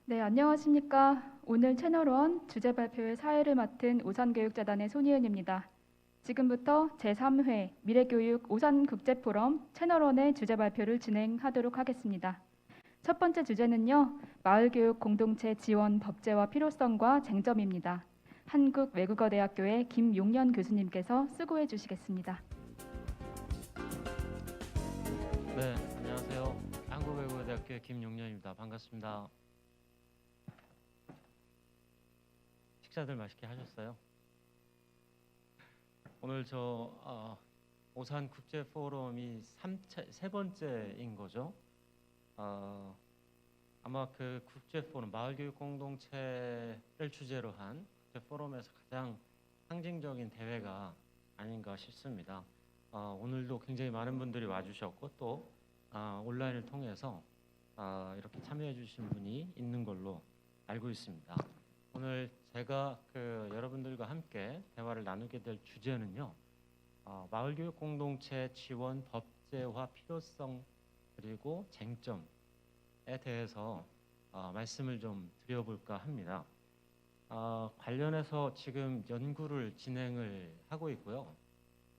네, 안녕하십니까. 오늘 채널원 주제 발표의 사회를 맡은 오산교육재단의 손희은입니다. 지금부터 제3회 미래교육 오산국제포럼 채널원의 주제 발표를 진행하도록 하겠습니다. 첫 번째 주제는요, 마을교육 공동체 지원 법제화 필요성과 쟁점입니다. 한국외국어대학교의 김용년 교수님께서 수고해 주시겠습니다. 네, 안녕하세요. 한국외국어대학교의 김용년입니다. 반갑습니다. 식사들 맛있게 하셨어요? 오늘 오산 국제 포럼이 세 번째인 거죠. 아마 그 국제 포럼 마을교육 공동체를 주제로 한 국제 포럼에서 가장 상징적인 대회가 아닌가 싶습니다. 오늘도 굉장히 많은 분들이 와주셨고 또 온라인을 통해서 이렇게 참여해 주신 분이 있는 걸로 알고 있습니다. 오늘 제가 여러분들과 함께 대화를 나누게 될 주제는요, 마을교육 공동체 지원 법제화 필요성 그리고 쟁점에 대해서 말씀을 좀 드려볼까 합니다. 관련해서 지금 연구를 진행을 하고 있고요.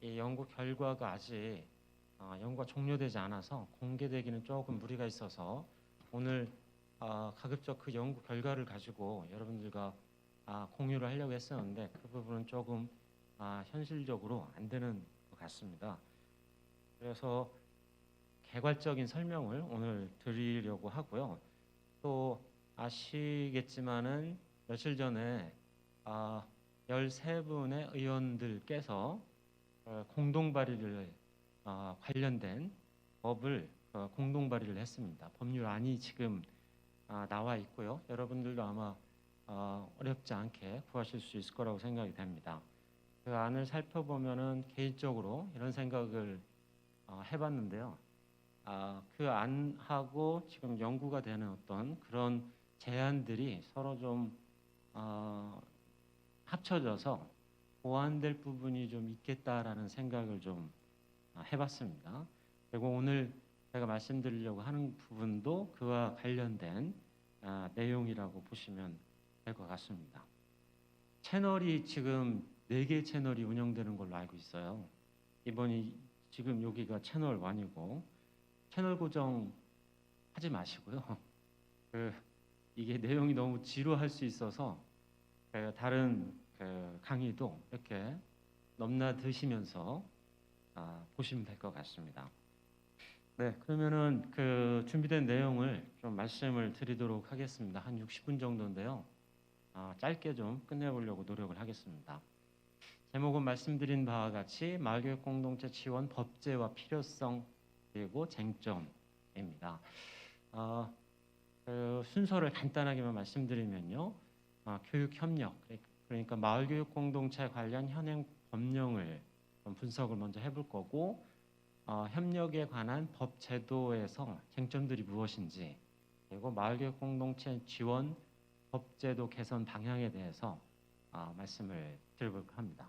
이 연구 결과가 아직 연구가 종료되지 않아서 공개되기는 조금 무리가 있어서 오늘 가급적 그 연구 결과를 가지고 여러분들과 공유를 하려고 했었는데 그 부분은 조금 현실적으로 안 되는 것 같습니다. 그래서 개괄적인 설명을 오늘 드리려고 하고요. 또 아시겠지만은 며칠 전에 13분의 의원들께서 공동 발의를 관련된 법을 공동 발의를 했습니다. 법률안이 지금 나와 있고요. 여러분들도 아마 어렵지 않게 구하실 수 있을 거라고 생각이 됩니다. 그 안을 살펴보면은 개인적으로 이런 생각을 해봤는데요. 그 안하고 지금 연구가 되는 어떤 그런 제안들이 서로 좀 합쳐져서 보완될 부분이 좀 있겠다라는 생각을 좀 해봤습니다. 그리고 오늘 제가 말씀드리려고 하는 부분도 그와 관련된 내용이라고 보시면 될 것 같습니다. 채널이 지금 4개 채널이 운영되는 걸로 알고 있어요. 이번이 지금 여기가 채널 1이고 채널 고정 하지 마시고요. 이게 내용이 너무 지루할 수 있어서 다른 강의도 이렇게 넘나드시면서 보시면 될 것 같습니다. 네, 그러면은 준비된 내용을 좀 말씀을 드리도록 하겠습니다. 한 60분 정도인데요. 짧게 좀 끝내보려고 노력을 하겠습니다. 제목은 말씀드린 바와 같이 마을교육 공동체 지원 법제화 필요성 그리고 쟁점입니다. 순서를 간단하게만 말씀드리면요. 교육 협력, 그러니까 마을교육 공동체 관련 현행 법령을 좀 분석을 먼저 해볼 거고 협력에 관한 법 제도에서 쟁점들이 무엇인지 그리고 마을교육 공동체 지원 법제도 개선 방향에 대해서 말씀을 드려볼까 합니다.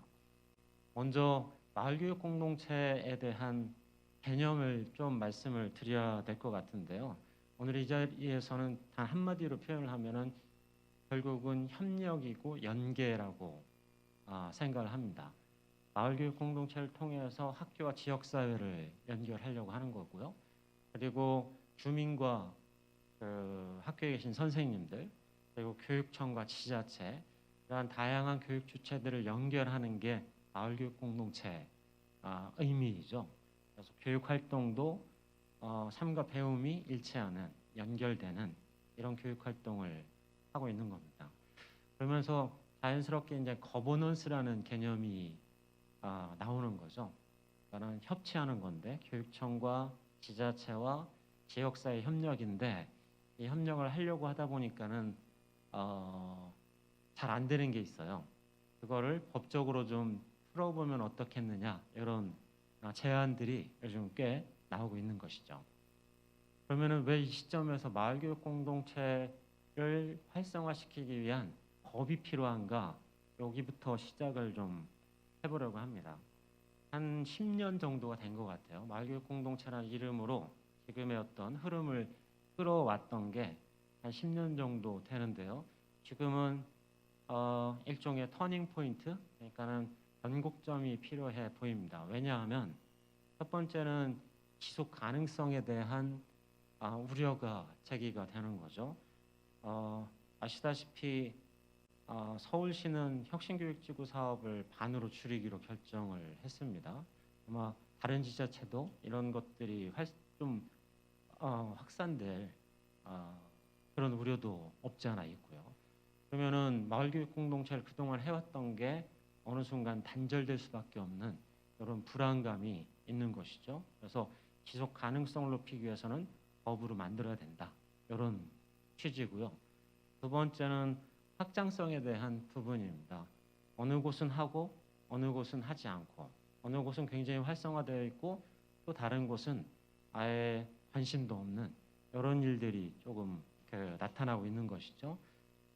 먼저 마을교육 공동체에 대한 개념을 좀 말씀을 드려야 될 것 같은데요. 오늘 이 자리에서는 단 한마디로 표현을 하면은 결국은 협력이고 연계라고 생각을 합니다. 마을교육 공동체를 통해서 학교와 지역사회를 연결하려고 하는 거고요. 그리고 주민과 학교에 계신 선생님들 그리고 교육청과 지자체 이러한 다양한 교육 주체들을 연결하는 게 마을교육 공동체 의미이죠. 그래서 교육 활동도 삶과 배움이 일치하는 연결되는 이런 교육 활동을 하고 있는 겁니다. 그러면서 자연스럽게 이제 거버넌스라는 개념이 나오는 거죠. 그러니까 협치하는 건데 교육청과 지자체와 지역사회 협력인데 이 협력을 하려고 하다 보니까는 잘 안 되는 게 있어요. 그거를 법적으로 좀 풀어보면 어떻겠느냐 이런 제안들이 요즘 꽤 나오고 있는 것이죠. 그러면은 왜 이 시점에서 마을교육 공동체를 활성화시키기 위한 법이 필요한가? 여기부터 시작을 좀 해보려고 합니다. 한 10년 정도가 된 것 같아요. 마을교육 공동체라는 이름으로 지금의 어떤 흐름을 끌어왔던 게 한 10년 정도 되는데요. 지금은 일종의 터닝 포인트, 그러니까는 변곡점이 필요해 보입니다. 왜냐하면 첫 번째는 지속 가능성에 대한 우려가 제기가 되는 거죠. 아시다시피 서울시는 혁신교육지구 사업을 반으로 줄이기로 결정을 했습니다. 아마 다른 지자체도 이런 것들이 좀 확산될 그런 우려도 없지 않아 있고요. 그러면은 마을교육 공동체를 그동안 해왔던 게 어느 순간 단절될 수밖에 없는 이런 불안감이 있는 것이죠. 그래서 지속 가능성을 높이기 위해서는 법으로 만들어야 된다. 이런 취지고요. 두 번째는 확장성에 대한 부분입니다. 어느 곳은 하고 어느 곳은 하지 않고 어느 곳은 굉장히 활성화되어 있고 또 다른 곳은 아예 관심도 없는 이런 일들이 조금 나타나고 있는 것이죠.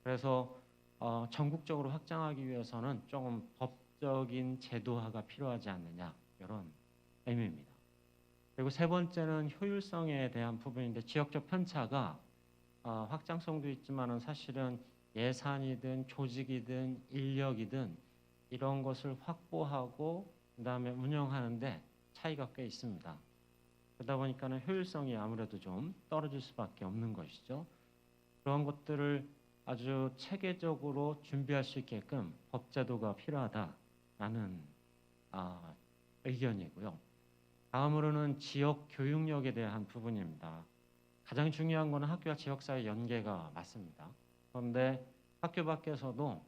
그래서 전국적으로 확장하기 위해서는 조금 법적인 제도화가 필요하지 않느냐 이런 의미입니다. 그리고 세 번째는 효율성에 대한 부분인데 지역적 편차가 확장성도 있지만은 사실은 예산이든 조직이든 인력이든 이런 것을 확보하고 그다음에 운영하는데 차이가 꽤 있습니다. 그러다 보니까는 효율성이 아무래도 좀 떨어질 수밖에 없는 것이죠. 그런 것들을 아주 체계적으로 준비할 수 있게끔 법제도가 필요하다라는 의견이고요. 다음으로는 지역 교육력에 대한 부분입니다. 가장 중요한 것은 학교와 지역사회 연계가 맞습니다. 그런데 학교 밖에서도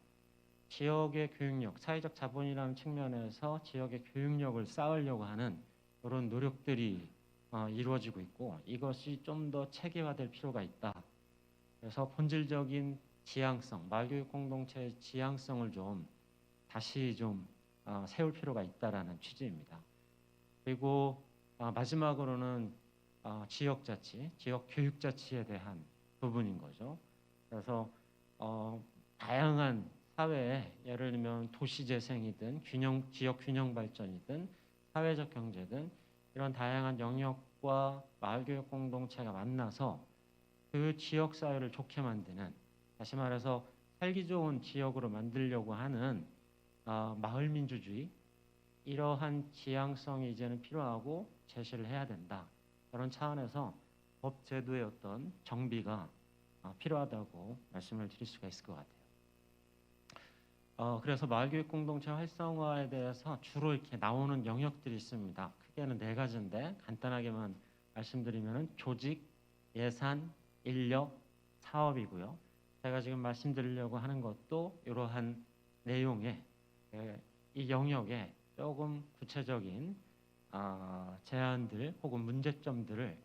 지역의 교육력, 사회적 자본이라는 측면에서 지역의 교육력을 쌓으려고 하는 그런 노력들이 이루어지고 있고 이것이 좀 더 체계화될 필요가 있다. 그래서 본질적인 지향성, 마을교육 공동체의 지향성을 좀 다시 좀 세울 필요가 있다라는 취지입니다. 그리고 마지막으로는 지역자치, 지역교육자치에 대한 부분인 거죠. 그래서 다양한 사회에 예를 들면 도시재생이든 지역 균형 발전이든 사회적 경제든 이런 다양한 영역과 마을교육 공동체가 만나서 그 지역 사회를 좋게 만드는, 다시 말해서 살기 좋은 지역으로 만들려고 하는 마을 민주주의, 이러한 지향성이 이제는 필요하고 제시를 해야 된다. 그런 차원에서 법 제도의 어떤 정비가 필요하다고 말씀을 드릴 수가 있을 것 같아요. 그래서 마을교육 공동체 활성화에 대해서 주로 이렇게 나오는 영역들이 있습니다. 크게는 네 가지인데 간단하게만 말씀드리면 조직, 예산, 인력, 사업이고요. 제가 지금 말씀드리려고 하는 것도 이러한 내용의 이 영역에 조금 구체적인 제안들 혹은 문제점들을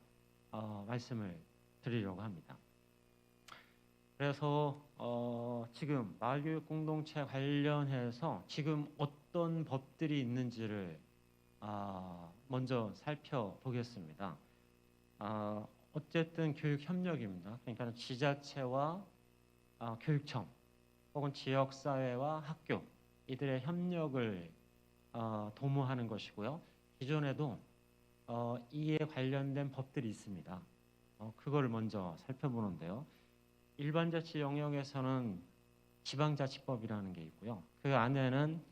말씀을 드리려고 합니다. 그래서 지금 마을교육 공동체 관련해서 지금 어떤 법들이 있는지를 먼저 살펴보겠습니다. 어쨌든 교육 협력입니다. 그러니까 지자체와 교육청 혹은 지역사회와 학교 이들의 협력을 도모하는 것이고요. 기존에도 이에 관련된 법들이 있습니다. 그걸 먼저 살펴보는데요. 일반자치 영역에서는 지방자치법이라는 게 있고요. 그 안에는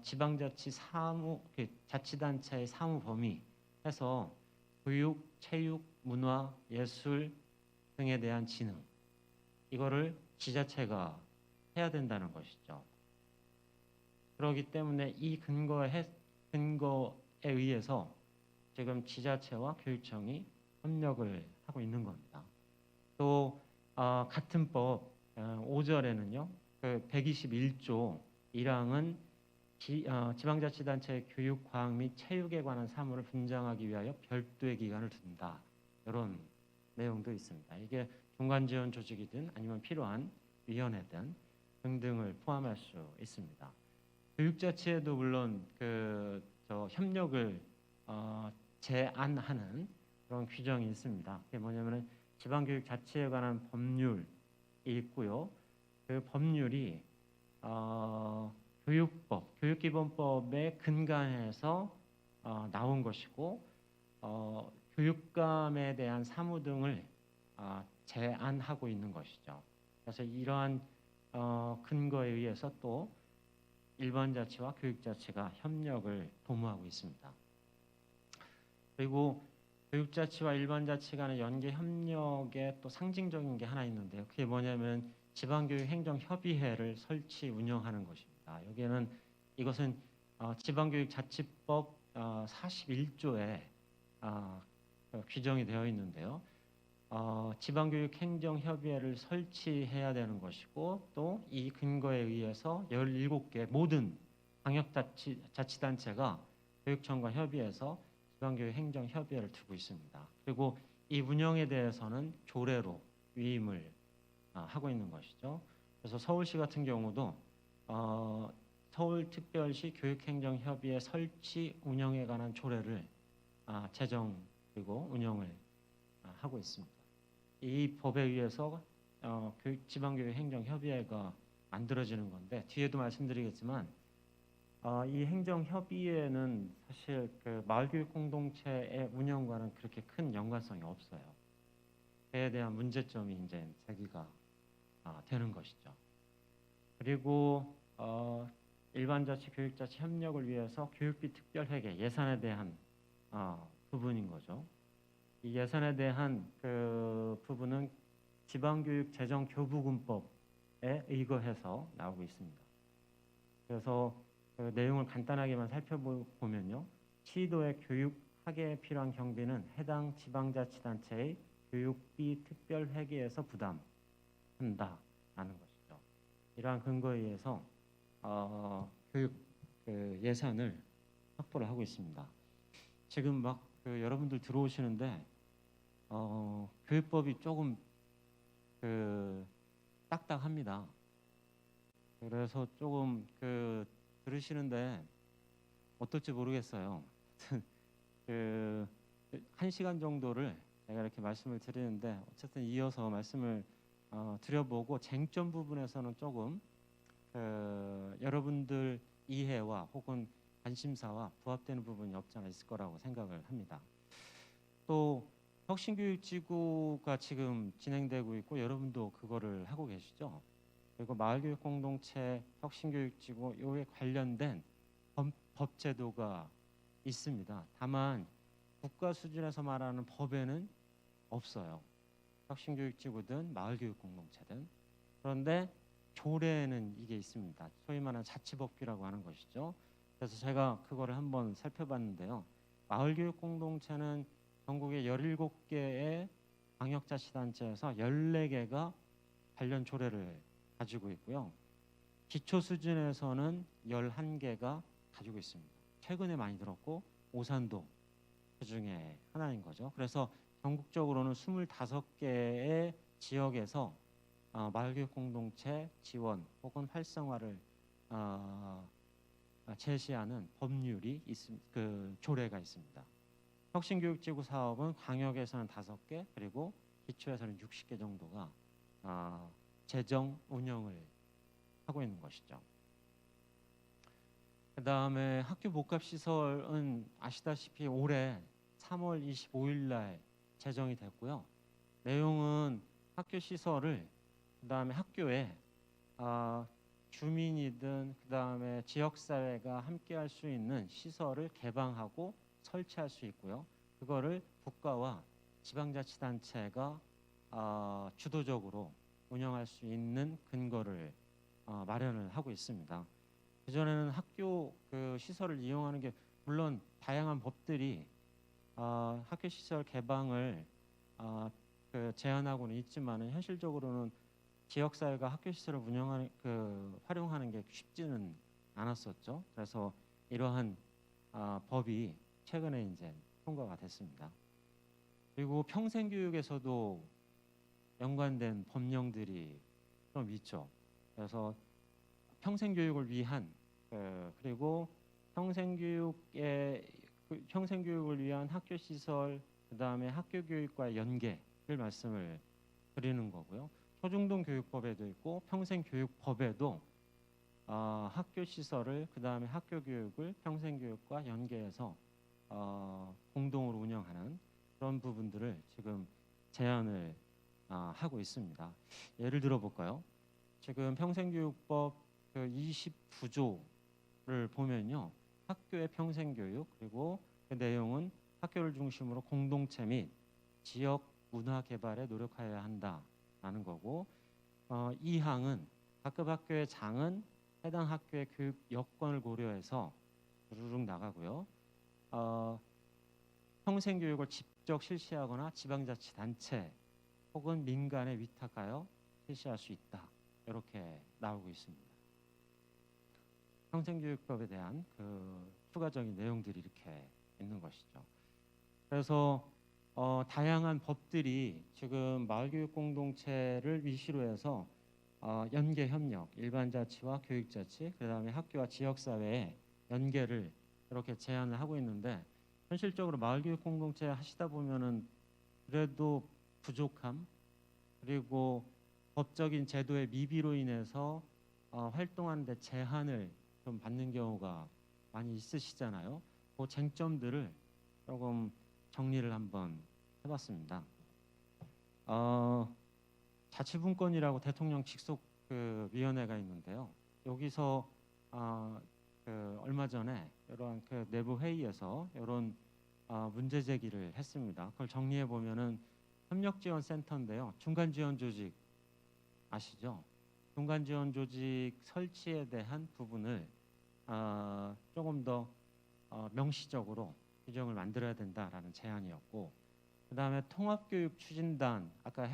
지방자치 자치단체의 사무 범위 해서 교육, 체육, 문화, 예술 등에 대한 진흥 이거를 지자체가 해야 된다는 것이죠. 그렇기 때문에 이 근거에 의해서 지금 지자체와 교육청이 협력을 하고 있는 겁니다. 또 같은 법 5절에는요. 그 121조 1항은 지방자치단체의 교육, 과학 및 체육에 관한 사무를 분장하기 위하여 별도의 기관을 둔다. 이런 내용도 있습니다. 이게 중간지원 조직이든 아니면 필요한 위원회든 등등을 포함할 수 있습니다. 교육자치에도 물론 협력을 제한하는 그런 규정이 있습니다. 그게 뭐냐면은 지방교육 자치에 관한 법률이 있고요. 그 법률이 교육기본법에 근간해서 나온 것이고 교육감에 대한 사무 등을 제안하고 있는 것이죠. 그래서 이러한 근거에 의해서 또 일반 자치와 교육자치가 협력을 도모하고 있습니다. 그리고 교육자치와 일반 자치 간의 연계 협력에 또 상징적인 게 하나 있는데요. 그게 뭐냐면 지방교육행정협의회를 설치 운영하는 것입니다. 여기에는 이것은 지방교육자치법 41조에 규정이 되어 있는데요. 지방교육행정협의회를 설치해야 되는 것이고 또 이 근거에 의해서 17개 모든 광역자치단체가 교육청과 협의해서 지방교육행정협의회를 두고 있습니다. 그리고 이 운영에 대해서는 조례로 위임을 하고 있는 것이죠. 그래서 서울시 같은 경우도 서울특별시 교육행정협의회 설치 운영에 관한 조례를 제정 그리고 운영을 하고 있습니다. 이 법에 의해서 지방교육행정협의회가 만들어지는 건데 뒤에도 말씀드리겠지만 이 행정협의회는 사실 그 마을교육공동체의 운영과는 그렇게 큰 연관성이 없어요. 그에 대한 문제점이 이제 제기가 되는 것이죠. 그리고 일반자치, 교육자치 협력을 위해서 교육비 특별회계 예산에 대한 부분인 거죠. 이 예산에 대한 그 부분은 지방교육재정교부금법에 의거해서 나오고 있습니다. 그래서 그 내용을 간단하게만 살펴보면요. 시도의 교육 학예에 필요한 경비는 해당 지방자치단체의 교육비 특별회계에서 부담한다라는 것이죠. 이러한 근거에 의해서 교육 예산을 확보를 하고 있습니다. 지금 막 여러분들 들어오시는데 교육법이 조금 딱딱합니다. 그래서 조금 들으시는데 어떨지 모르겠어요. 1시간 정도를 제가 이렇게 말씀을 드리는데 어쨌든 이어서 말씀을 드려보고 쟁점 부분에서는 조금 여러분들 이해와 혹은 관심사와 부합되는 부분이 없지 않아 있을 거라고 생각을 합니다. 또 혁신교육지구가 지금 진행되고 있고 여러분도 그거를 하고 계시죠. 그리고 마을교육공동체 혁신교육지구 이에 관련된 법제도가 있습니다. 다만 국가 수준에서 말하는 법에는 없어요. 혁신교육지구든 마을교육공동체든. 그런데 조례에는 이게 있습니다. 소위 말하는 자치법규라고 하는 것이죠. 그래서 제가 그거를 한번 살펴봤는데요. 마을교육공동체는 전국의 17개의 광역자치단체에서 14개가 관련 조례를 가지고 있고요. 기초 수준에서는 11개가 가지고 있습니다. 최근에 많이 들었고 오산도 그 중에 하나인 거죠. 그래서 전국적으로는 25개의 지역에서 마을교육공동체 지원 혹은 활성화를 제시하는 법률이 조례가 있습니다. 혁신교육지구 사업은 광역에서는 5개 그리고 기초에서는 60개 정도가 재정 운영을 하고 있는 것이죠. 그 다음에 학교 복합시설은 아시다시피 올해 3월 25일 날 제정이 됐고요. 내용은 학교 시설을 그 다음에 학교에 주민이든 그 다음에 지역사회가 함께 할 수 있는 시설을 개방하고 설치할 수 있고요. 그거를 국가와 지방자치단체가 주도적으로 운영할 수 있는 근거를 마련을 하고 있습니다. 그전에는 학교 시설을 이용하는 게 물론 다양한 법들이 학교 시설 개방을 제한하고는 있지만은 현실적으로는 지역사회가 학교 시설을 운영하는 활용하는 게 쉽지는 않았었죠. 그래서 이러한 법이 최근에 이제 통과가 됐습니다. 그리고 평생교육에서도 연관된 법령들이 좀 있죠. 그래서 평생교육을 위한 그리고 평생교육을 위한 학교 시설 그다음에 학교 교육과 연계를 말씀을 드리는 거고요. 초중등 교육법에도 있고 평생교육법에도 학교 시설을 그다음에 학교 교육을 평생교육과 연계해서 공동으로 운영하는 그런 부분들을 지금 제안을 하고 있습니다. 예를 들어 볼까요? 지금 평생교육법 그 29조를 보면요. 학교의 평생교육 그리고 그 내용은 학교를 중심으로 공동체 및 지역 문화 개발에 노력하여야 한다라는 거고 이 항은 각급 학교의 장은 해당 학교의 교육 여건을 고려해서 주르륵 나가고요. 평생교육을 직접 실시하거나 지방자치단체 혹은 민간에 위탁하여 실시할 수 있다. 이렇게 나오고 있습니다. 평생교육법에 대한 그 추가적인 내용들이 이렇게 있는 것이죠. 그래서 다양한 법들이 지금 마을교육공동체를 위시로 해서 연계 협력, 일반자치와 교육자치, 그다음에 학교와 지역사회의 연계를 이렇게 제안을 하고 있는데 현실적으로 마을교육공동체 하시다 보면은 그래도 부족함 그리고 법적인 제도의 미비로 인해서 활동하는 데 제한을 좀 받는 경우가 많이 있으시잖아요. 그 쟁점들을 조금 정리를 한번 해봤습니다. 자치분권이라고 대통령 직속 그 위원회가 있는데요. 여기서 그 얼마 전에 이런 그 내부 회의에서 이런 문제 제기를 했습니다. 그걸 정리해 보면은 협력지원센터인데요. 중간지원조직 아시죠? 중간지원조직 설치에 대한 부분을 조금 더 명시적으로 규정을 만들어야 된다라는 제안이었고, 그 다음에 통합교육 추진단 아까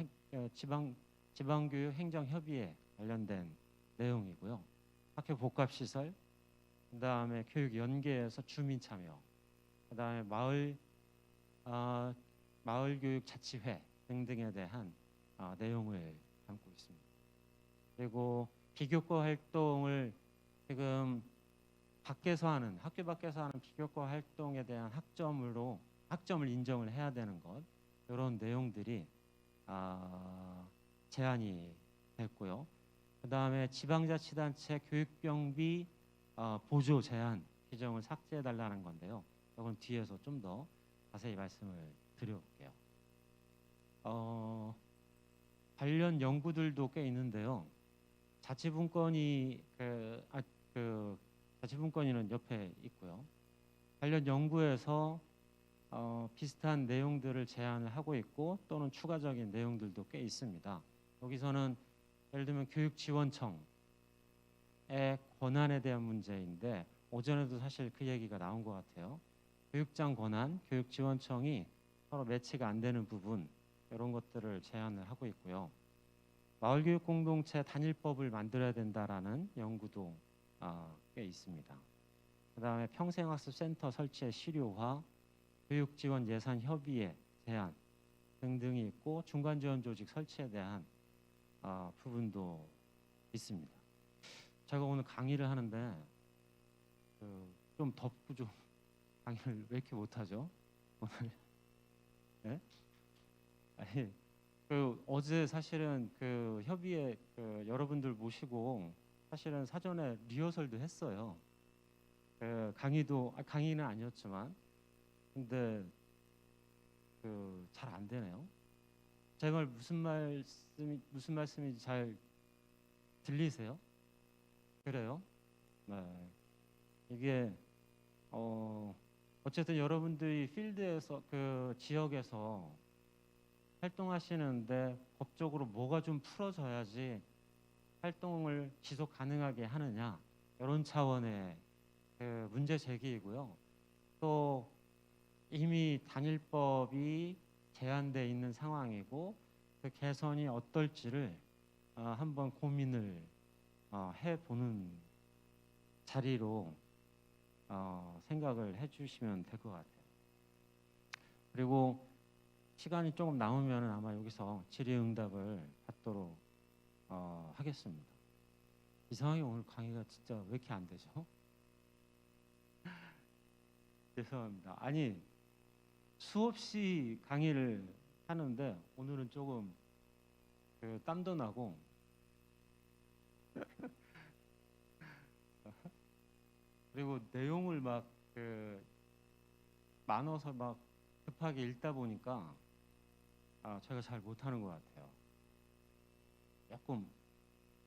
지방교육 행정협의회 관련된 내용이고요. 학교 복합시설, 그 다음에 교육 연계에서 주민 참여, 그 다음에 마을교육자치회 등등에 대한 내용을 담고 있습니다. 그리고 비교과 활동을 지금 밖에서 하는 학교 밖에서 하는 비교과 활동에 대한 학점을 인정을 해야 되는 것 이런 내용들이 제안이 됐고요. 그 다음에 지방자치단체 교육경비 보조 제한 규정을 삭제해 달라는 건데요. 이건 뒤에서 좀 더 자세히 말씀을 드려볼게요. 관련 연구들도 꽤 있는데요. 자치분권위는 옆에 있고요. 관련 연구에서 비슷한 내용들을 제안을 하고 있고 또는 추가적인 내용들도 꽤 있습니다. 여기서는 예를 들면 교육지원청의 권한에 대한 문제인데 오전에도 사실 그 얘기가 나온 것 같아요. 교육장 권한, 교육지원청이 서로 매치가 안 되는 부분 이런 것들을 제안을 하고 있고요. 마을교육공동체 단일법을 만들어야 된다라는 연구도 꽤 있습니다. 그 다음에 평생학습센터 설치의 실효화, 교육지원 예산 협의회 제안 등등이 있고 중간지원 조직 설치에 대한 부분도 있습니다. 제가 오늘 강의를 하는데 좀 덥고 좀 강의를 왜 이렇게 못하죠? 오늘 네? 아니, 어제 사실은 그 협의회 여러분들 모시고 사실은 사전에 리허설도 했어요. 강의는 아니었지만 근데 잘 안 되네요. 제 말 무슨 말씀인지 잘 들리세요? 그래요? 네. 이게 어쨌든 여러분들이 필드에서 그 지역에서 활동하시는데 법적으로 뭐가 좀 풀어져야지 활동을 지속 가능하게 하느냐 이런 차원의 그 문제 제기이고요. 또 이미 단일법이 제한돼 있는 상황이고 그 개선이 어떨지를 한번 고민을 해보는 자리로 생각을 해주시면 될 것 같아요. 그리고 시간이 조금 남으면 아마 여기서 질의응답을 받도록 하겠습니다. 이상하게 오늘 강의가 진짜 왜 이렇게 안 되죠? 죄송합니다. 아니 수없이 강의를 하는데 오늘은 조금 땀도 나고 그리고 내용을 막 많아서 막 급하게 읽다 보니까 제가 잘 못하는 것 같아요. 조금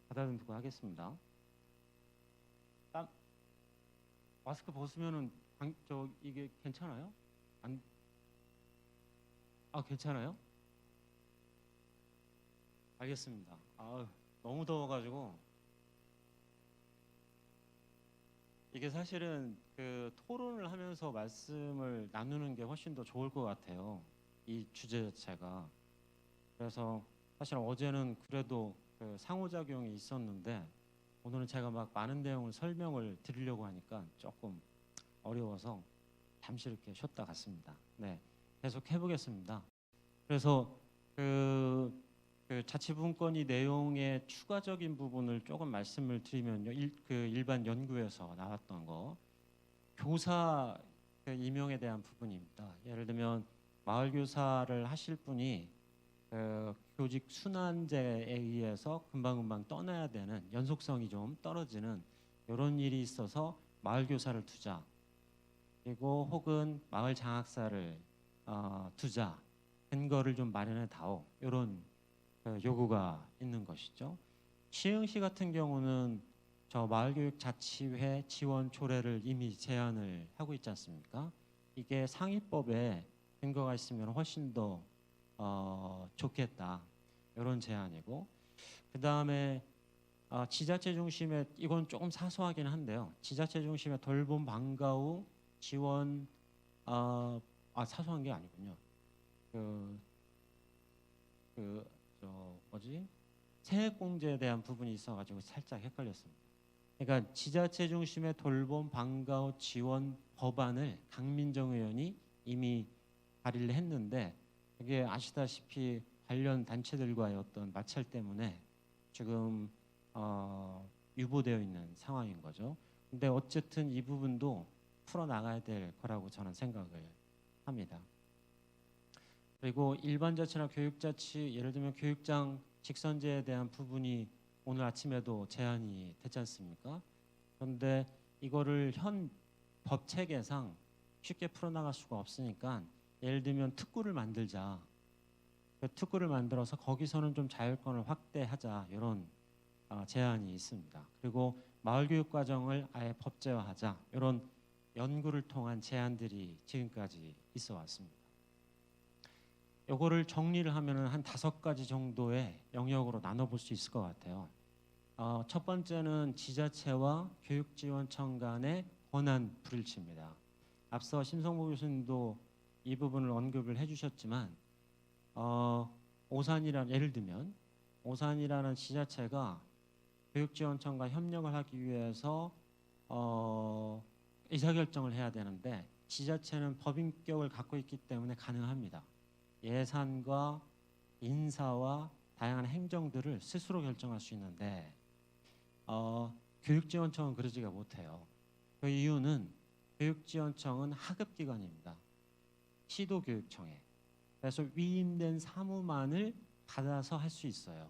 가다듬고 하겠습니다. 마스크 벗으면은 이게 괜찮아요? 안, 괜찮아요? 알겠습니다. 너무 더워가지고 이게 사실은 그 토론을 하면서 말씀을 나누는 게 훨씬 더 좋을 것 같아요. 이 주제 자체가. 그래서 사실 어제는 그래도 그 상호작용이 있었는데 오늘은 제가 막 많은 내용을 설명을 드리려고 하니까 조금 어려워서 잠시 이렇게 쉬었다 갔습니다. 네, 계속 해보겠습니다. 그래서 그 자치분권위 내용의 추가적인 부분을 조금 말씀을 드리면요, 일반 연구에서 나왔던 거, 교사 그 임용에 대한 부분입니다. 예를 들면 마을 교사를 하실 분이 교직 순환제에 의해서 금방금방 떠나야 되는 연속성이 좀 떨어지는 이런 일이 있어서 마을 교사를 두자. 그리고 혹은 마을 장학사를 두자. 근거를 좀 마련해 다오. 이런 요구가 있는 것이죠. 시흥시 같은 경우는 저 마을교육자치회 지원 조례를 이미 제안을 하고 있지 않습니까? 이게 상위법에 근거가 있으면 훨씬 더 좋겠다. 이런 제안이고, 그 다음에 지자체 중심의, 이건 조금 사소하긴 한데요. 지자체 중심의 돌봄 방과 후 지원 사소한 게 아니군요. 세액공제에 대한 부분이 있어가지고 살짝 헷갈렸습니다. 그러니까 지자체 중심의 돌봄 방과 후 지원 법안을 강민정 의원이 이미 발의를 했는데, 이게 아시다시피 관련 단체들과의 어떤 마찰 때문에 지금 유보되어 있는 상황인 거죠. 근데 어쨌든 이 부분도 풀어 나가야 될 거라고 저는 생각을 합니다. 그리고 일반자치나 교육자치, 예를 들면 교육장 직선제에 대한 부분이 오늘 아침에도 제안이 됐지 않습니까? 그런데 이거를 현 법체계상 쉽게 풀어나갈 수가 없으니까, 예를 들면 특구를 만들자. 그 특구를 만들어서 거기서는 좀 자율권을 확대하자, 이런 제안이 있습니다. 그리고 마을교육과정을 아예 법제화하자, 이런 연구를 통한 제안들이 지금까지 있어 왔습니다. 요거를 정리를 하면은 한 5가지 정도의 영역으로 나눠볼 수 있을 것 같아요. 첫 번째는 지자체와 교육지원청 간의 권한 불일치입니다. 앞서 심성보 교수님도 이 부분을 언급을 해주셨지만, 예를 들면 오산이라는 지자체가 교육지원청과 협력을 하기 위해서 의사결정을 해야 되는데, 지자체는 법인격을 갖고 있기 때문에 가능합니다. 예산과 인사와 다양한 행정들을 스스로 결정할 수 있는데 교육지원청은 그러지가 못해요. 그 이유는 교육지원청은 하급기관입니다. 시도교육청에. 그래서 위임된 사무만을 받아서 할 수 있어요.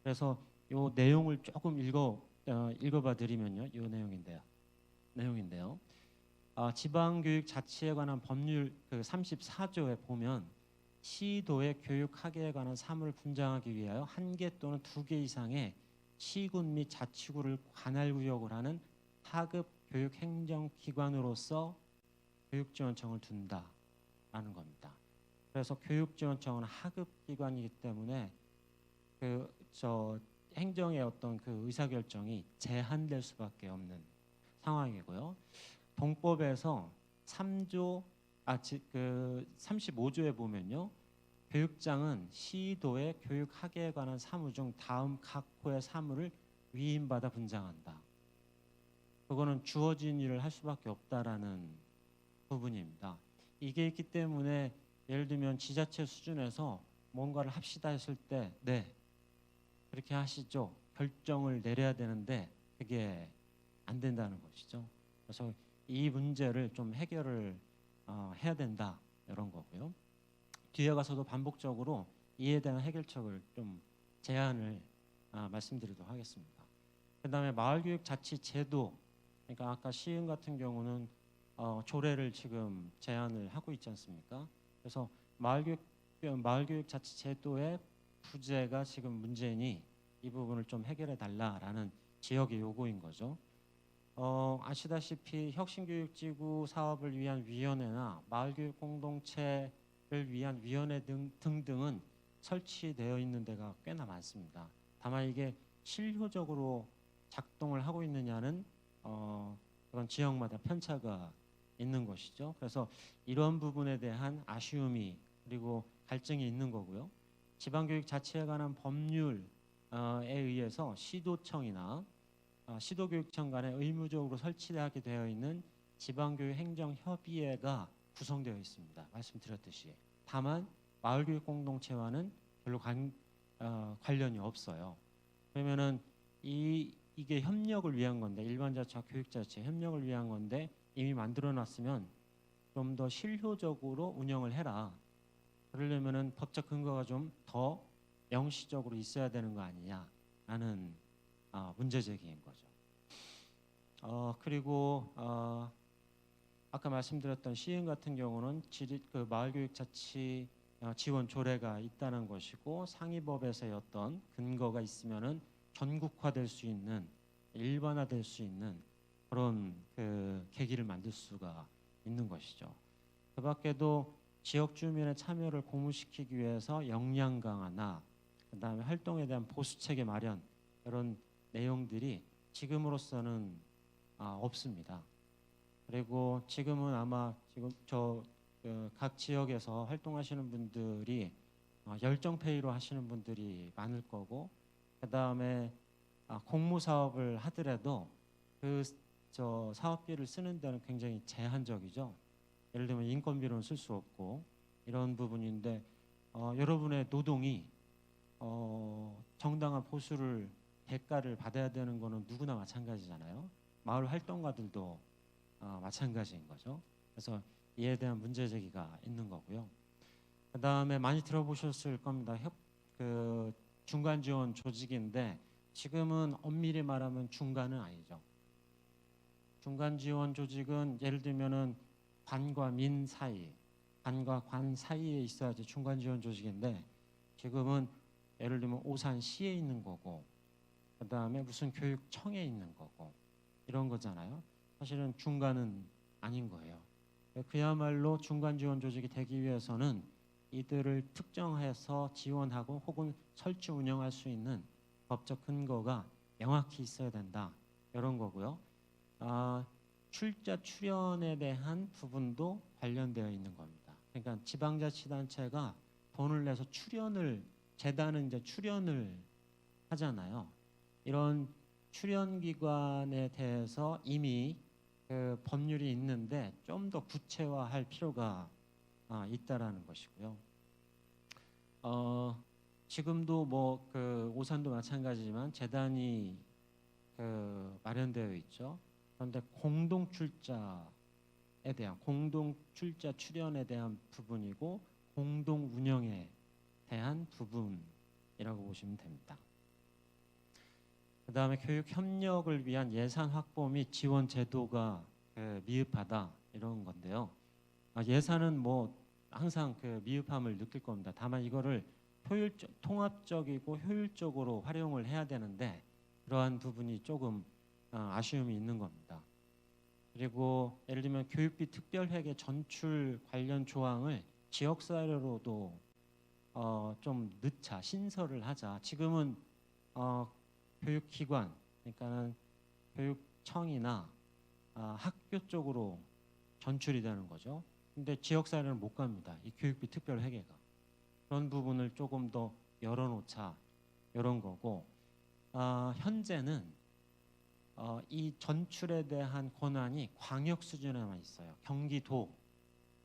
그래서 이 내용을 조금 읽어봐 드리면요, 이 내용인데요. 지방교육자치에 관한 법률 34조에 보면, 시도의 교육학예에 관한 사무를 분장하기 위하여 1개 또는 2개 이상의 시군 및 자치구를 관할구역을 하는 하급 교육행정기관으로서 교육지원청을 둔다라는 겁니다. 그래서 교육지원청은 하급기관이기 때문에 행정의 어떤 그 의사결정이 제한될 수밖에 없는 상황이고요. 동법에서 35조에 보면요, 교육장은 시도의 교육학예에 관한 사무 중 다음 각 호의 사무를 위임받아 분장한다. 그거는 주어진 일을 할 수밖에 없다라는 부분입니다. 이게 있기 때문에 예를 들면 지자체 수준에서 뭔가를 합시다 했을 때, 네, 그렇게 하시죠, 결정을 내려야 되는데 그게 안 된다는 것이죠. 그래서 이 문제를 좀 해결을 해야 된다, 이런 거고요. 뒤에 가서도 반복적으로 이에 대한 해결책을 좀 제안을 말씀드리도록 하겠습니다. 그다음에 마을교육자치제도, 그러니까 아까 시흥 같은 경우는 조례를 지금 제안을 하고 있지 않습니까? 그래서 마을교육자치제도의 부재가 지금 문제니 이 부분을 좀 해결해 달라라는 지역의 요구인 거죠. 아시다시피 혁신교육지구 사업을 위한 위원회나 마을교육 공동체를 위한 위원회 등등은 설치되어 있는 데가 꽤나 많습니다. 다만 이게 실효적으로 작동을 하고 있느냐는 그런 지역마다 편차가 있는 것이죠. 그래서 이런 부분에 대한 아쉬움이 그리고 갈증이 있는 거고요. 지방교육자치에 관한 법률에 의해서 시도청이나 시도교육청 간에 의무적으로 설치하게 되어 있는 지방교육행정협의회가 구성되어 있습니다. 말씀드렸듯이. 다만 마을교육공동체와는 별로 관련이 없어요. 그러면은 이게 협력을 위한 건데, 일반자치와 교육자치 협력을 위한 건데 이미 만들어놨으면 좀 더 실효적으로 운영을 해라. 그러려면은 법적 근거가 좀 더 명시적으로 있어야 되는 거 아니냐라는 문제 제기인 거죠. 그리고 아까 말씀드렸던 시흥 같은 경우는 그 마을교육자치 지원 조례가 있다는 것이고 상위법에서의 어떤 근거가 있으면은 전국화될 수 있는 일반화될 수 있는 그런 그 계기를 만들 수가 있는 것이죠. 그밖에도 지역 주민의 참여를 고무시키기 위해서 역량 강화나 그다음에 활동에 대한 보수 체계 마련 이런 내용들이 지금으로서는 없습니다. 그리고 지금은 아마 지금 각 지역에서 활동하시는 분들이 열정페이로 하시는 분들이 많을 거고, 그 다음에 공모 사업을 하더라도 그 사업비를 쓰는 데는 굉장히 제한적이죠. 예를 들면 인건비로는 쓸 수 없고 이런 부분인데 여러분의 노동이 정당한 보수를 대가를 받아야 되는 거는 누구나 마찬가지잖아요. 마을 활동가들도 마찬가지인 거죠. 그래서 이에 대한 문제 제기가 있는 거고요. 그 다음에 많이 들어보셨을 겁니다. 그 중간 지원 조직인데 지금은 엄밀히 말하면 중간은 아니죠. 중간 지원 조직은 예를 들면은 관과 민 사이, 관과 관 사이에 있어야지 중간 지원 조직인데 지금은 예를 들면 오산시에 있는 거고 그 다음에 무슨 교육청에 있는 거고 이런 거잖아요. 사실은 중간은 아닌 거예요. 그야말로 중간 지원 조직이 되기 위해서는 이들을 특정해서 지원하고 혹은 설치 운영할 수 있는 법적 근거가 명확히 있어야 된다. 이런 거고요. 출자 출연에 대한 부분도 관련되어 있는 겁니다. 그러니까 지방자치단체가 돈을 내서 재단은 이제 출연을 하잖아요. 이런 출연기관에 대해서 이미 그 법률이 있는데 좀 더 구체화할 필요가 있다라는 것이고요. 지금도 뭐 그 오산도 마찬가지지만 재단이 그 마련되어 있죠. 그런데 공동 출자에 대한 공동 출자 출연에 대한 부분이고 공동 운영에 대한 부분이라고 보시면 됩니다. 그다음에 교육 협력을 위한 예산 확보 및 지원 제도가 미흡하다 이런 건데요. 예산은 뭐 항상 그 미흡함을 느낄 겁니다. 다만 이거를 통합적이고 효율적으로 활용을 해야 되는데 그러한 부분이 조금 아쉬움이 있는 겁니다. 그리고 예를 들면 교육비 특별회계 전출 관련 조항을 지역사회로도 좀 넣자, 신설을 하자. 지금은 교육기관, 그러니까는 교육청이나 학교 쪽으로 전출이 되는 거죠. 근데 지역사회는 못 갑니다. 이 교육비 특별회계가. 그런 부분을 조금 더 열어놓자 이런 거고 현재는 이 전출에 대한 권한이 광역 수준에만 있어요. 경기도,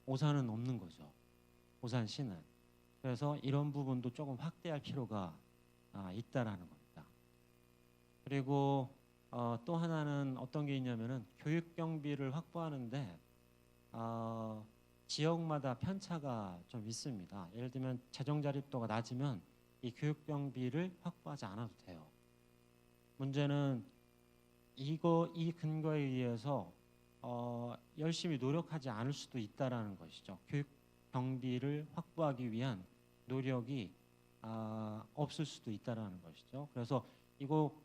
오산은 없는 거죠. 오산시는. 그래서 이런 부분도 조금 확대할 필요가 있다라는 겁니다. 그리고 또 하나는 어떤 게 있냐면은 교육 경비를 확보하는데 지역마다 편차가 좀 있습니다. 예를 들면 재정 자립도가 낮으면 이 교육 경비를 확보하지 않아도 돼요. 문제는 이 근거에 의해서 열심히 노력하지 않을 수도 있다라는 것이죠. 교육 경비를 확보하기 위한 노력이 없을 수도 있다라는 것이죠. 그래서 이거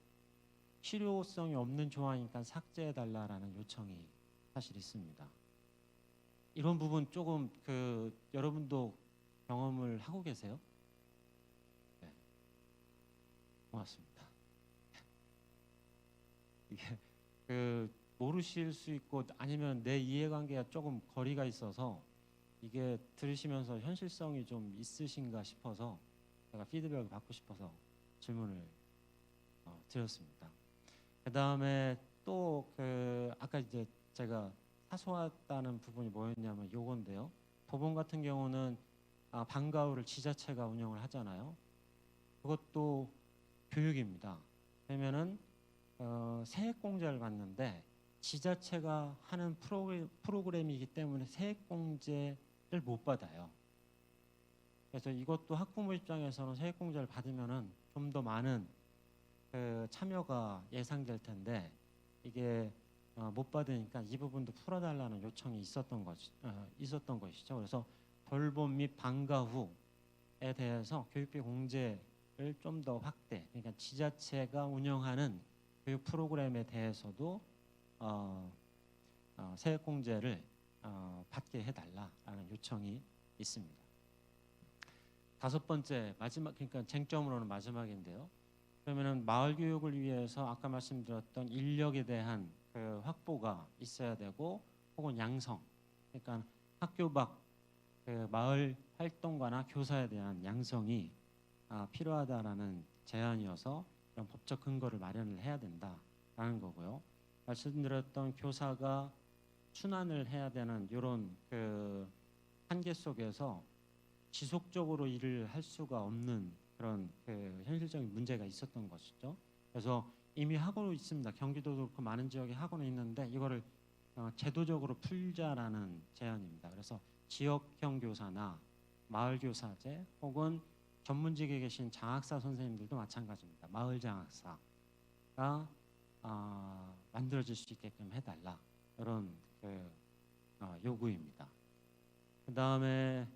실효성이 없는 조항이니까 삭제해 달라라는 요청이 사실 있습니다. 이런 부분 조금 여러분도 경험을 하고 계세요? 네, 고맙습니다. 이게 모르실 수 있고 아니면 내 이해관계가 조금 거리가 있어서 이게 들으시면서 현실성이 좀 있으신가 싶어서 제가 피드백을 받고 싶어서 질문을 드렸습니다. 그 다음에 또 아까 이제 제가 사소하다는 부분이 뭐였냐면 요건데요. 법원 같은 경우는 방과 후를 지자체가 운영을 하잖아요. 그것도 교육입니다. 왜냐면은 세액공제를 받는데 지자체가 하는 프로그램이기 때문에 세액공제를 못 받아요. 그래서 이것도 학부모 입장에서는 세액공제를 받으면은 좀 더 많은 참여가 예상될 텐데 이게 못 받으니까 이 부분도 풀어달라는 요청이 있었던 것이죠. 그래서 돌봄 및 방과 후에 대해서 교육비 공제를 좀 더 확대, 그러니까 지자체가 운영하는 교육 프로그램에 대해서도 세액공제를 받게 해달라라는 요청이 있습니다. 다섯 번째 마지막, 그러니까 쟁점으로는 마지막인데요. 그러면은 마을 교육을 위해서 아까 말씀드렸던 인력에 대한 확보가 있어야 되고, 혹은 양성, 그러니까 학교 밖 마을 활동가나 교사에 대한 양성이 필요하다라는 제안이어서 이런 법적 근거를 마련을 해야 된다라는 거고요. 말씀드렸던 교사가 순환을 해야 되는 이런 한계 속에서 지속적으로 일을 할 수가 없는 그런 현실적인 문제가 있었던 것이죠. 그래서 이미 하고 있습니다. 경기도도 그렇고 많은 지역에 하고는 있는데 이거를 제도적으로 풀자라는 제안입니다. 그래서 지역형 교사나 마을 교사제 혹은 전문직에 계신 장학사 선생님들도 마찬가지입니다. 마을 장학사가 만들어질 수 있게끔 해달라, 이런 요구입니다. 그 다음에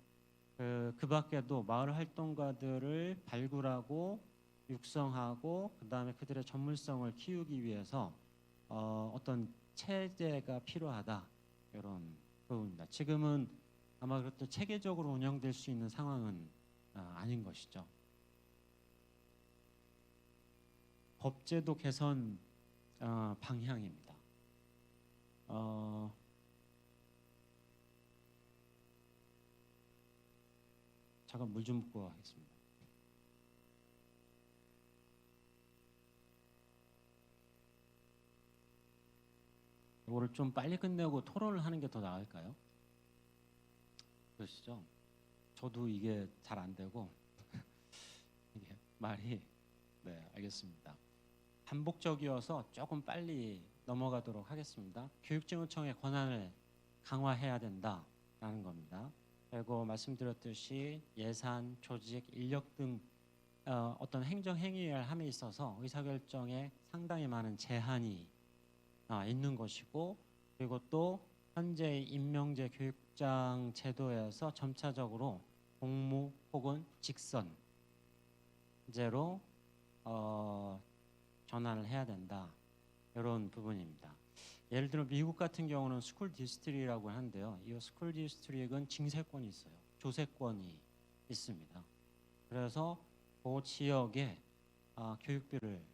그 밖에도 마을 활동가들을 발굴하고 육성하고 그 다음에 그들의 전문성을 키우기 위해서 어떤 체제가 필요하다, 이런 부분입니다. 지금은 아마 그것도 체계적으로 운영될 수 있는 상황은 아닌 것이죠. 법제도 개선 방향입니다. 잠깐 물 좀 먹고 하겠습니다. 이거를 좀 빨리 끝내고 토론을 하는 게 더 나을까요? 그러시죠? 저도 이게 잘 안 되고 이게 말이, 네, 알겠습니다. 반복적이어서 조금 빨리 넘어가도록 하겠습니다. 교육진흥청의 권한을 강화해야 된다라는 겁니다. 그리고 말씀드렸듯이 예산, 조직, 인력 등 어떤 행정 행위를 함에 있어서 의사결정에 상당히 많은 제한이 있는 것이고, 그리고 또 현재 임명제 교육장 제도에서 점차적으로 공무 혹은 직선제로 전환을 해야 된다, 이런 부분입니다. 예를 들어 미국 같은 경우는 스쿨 디스트릭이라고 하는데요. 이 스쿨 디스트릭은 징세권이 있어요. 조세권이 있습니다. 그래서 그 지역에 교육비를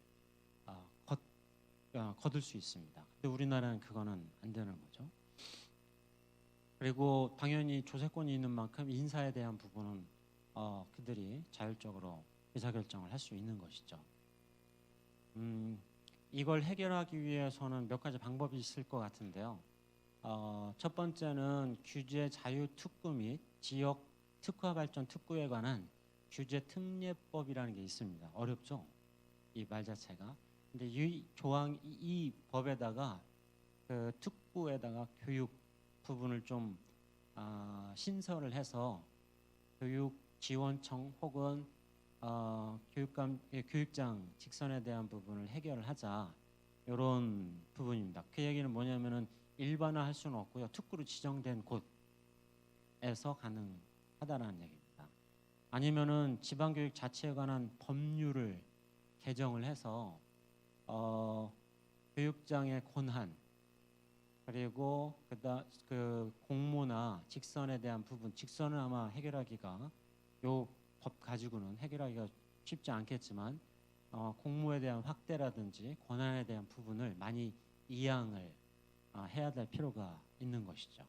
거둘 수 있습니다. 근데 우리나라는 그거는 안 되는 거죠. 그리고 당연히 조세권이 있는 만큼 인사에 대한 부분은 그들이 자율적으로 의사결정을 할 수 있는 것이죠. 이걸 해결하기 위해서는 몇 가지 방법이 있을 것 같은데요. 첫 번째는 규제 자유 특구 및 지역 특화 발전 특구에 관한 규제 특례법이라는 게 있습니다. 어렵죠? 이 말 자체가. 근데 이 법에다가 특구에다가 교육 부분을 좀 신설을 해서 교육 지원청 혹은 교육장 직선에 대한 부분을 해결을 하자, 이런 부분입니다. 그 얘기는 뭐냐면은 일반화할 수는 없고요. 특구로 지정된 곳에서 가능하다라는 얘기입니다. 아니면은 지방교육 자체에 관한 법률을 개정을 해서 교육장의 권한 그리고 그 공모나 직선에 대한 부분, 직선은 아마 해결하기가 요 법 가지고는 해결하기가 쉽지 않겠지만 공모에 대한 확대라든지 권한에 대한 부분을 많이 이양을 해야 될 필요가 있는 것이죠.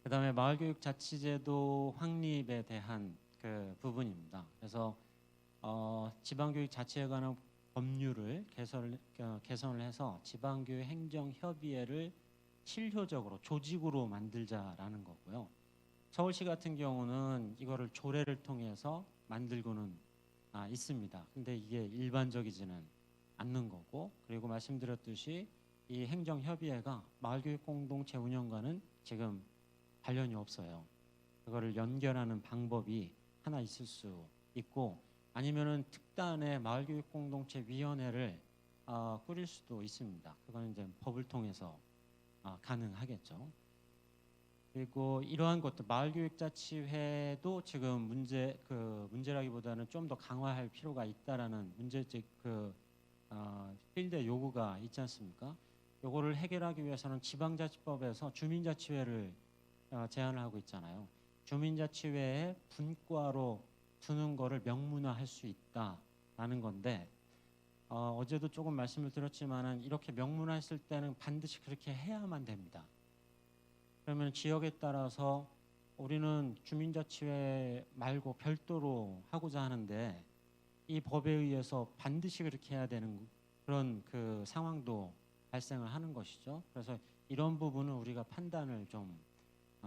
그다음에 마을교육자치제도 확립에 대한 그 부분입니다. 그래서 지방교육 자치에 관한 법률을 개선을 해서 지방교육 행정협의회를 실효적으로 조직으로 만들자라는 거고요. 서울시 같은 경우는 이거를 조례를 통해서 만들고는 있습니다. 근데 이게 일반적이지는 않는 거고, 그리고 말씀드렸듯이 이 행정협의회가 마을교육 공동체 운영과는 지금 관련이 없어요. 그거를 연결하는 방법이 하나 있을 수 있고, 아니면은 특단의 마을교육 공동체 위원회를 꾸릴 수도 있습니다. 그거는 이제 법을 통해서 가능하겠죠. 그리고 이러한 것도 마을교육자치회도 지금 문제라기보다는 좀 더 강화할 필요가 있다라는 문제적 필드의 요구가 있지 않습니까? 요거를 해결하기 위해서는 지방자치법에서 주민자치회를 제안을 하고 있잖아요. 주민자치회에 분과로 두는 거를 명문화할 수 있다라는 건데 어제도 조금 말씀을 드렸지만은 이렇게 명문화했을 때는 반드시 그렇게 해야만 됩니다. 그러면 지역에 따라서 우리는 주민자치회 말고 별도로 하고자 하는데 이 법에 의해서 반드시 그렇게 해야 되는 그런 그 상황도 발생을 하는 것이죠. 그래서 이런 부분은 우리가 판단을 좀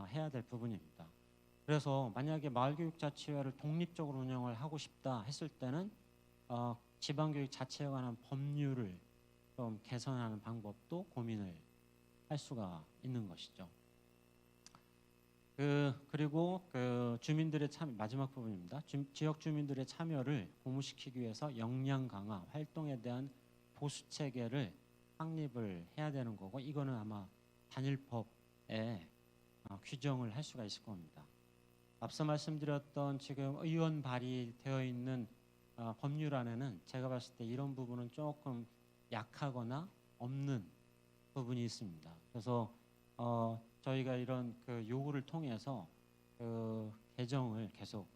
해야 될 부분입니다. 그래서 만약에 마을교육자치회를 독립적으로 운영을 하고 싶다 했을 때는 지방교육 자체에 관한 법률을 좀 개선하는 방법도 고민을 할 수가 있는 것이죠. 그리고 그 주민들의 마지막 부분입니다. 지역 주민들의 참여를 고무시키기 위해서 역량 강화 활동에 대한 보수 체계를 확립을 해야 되는 거고, 이거는 아마 단일법에 규정을 할 수가 있을 겁니다. 앞서 말씀드렸던 지금 의원 발의되어 있는 법률안에는 제가 봤을 때 이런 부분은 조금 약하거나 없는 부분이 있습니다. 그래서 저희가 이런 그 요구를 통해서 그 개정을 계속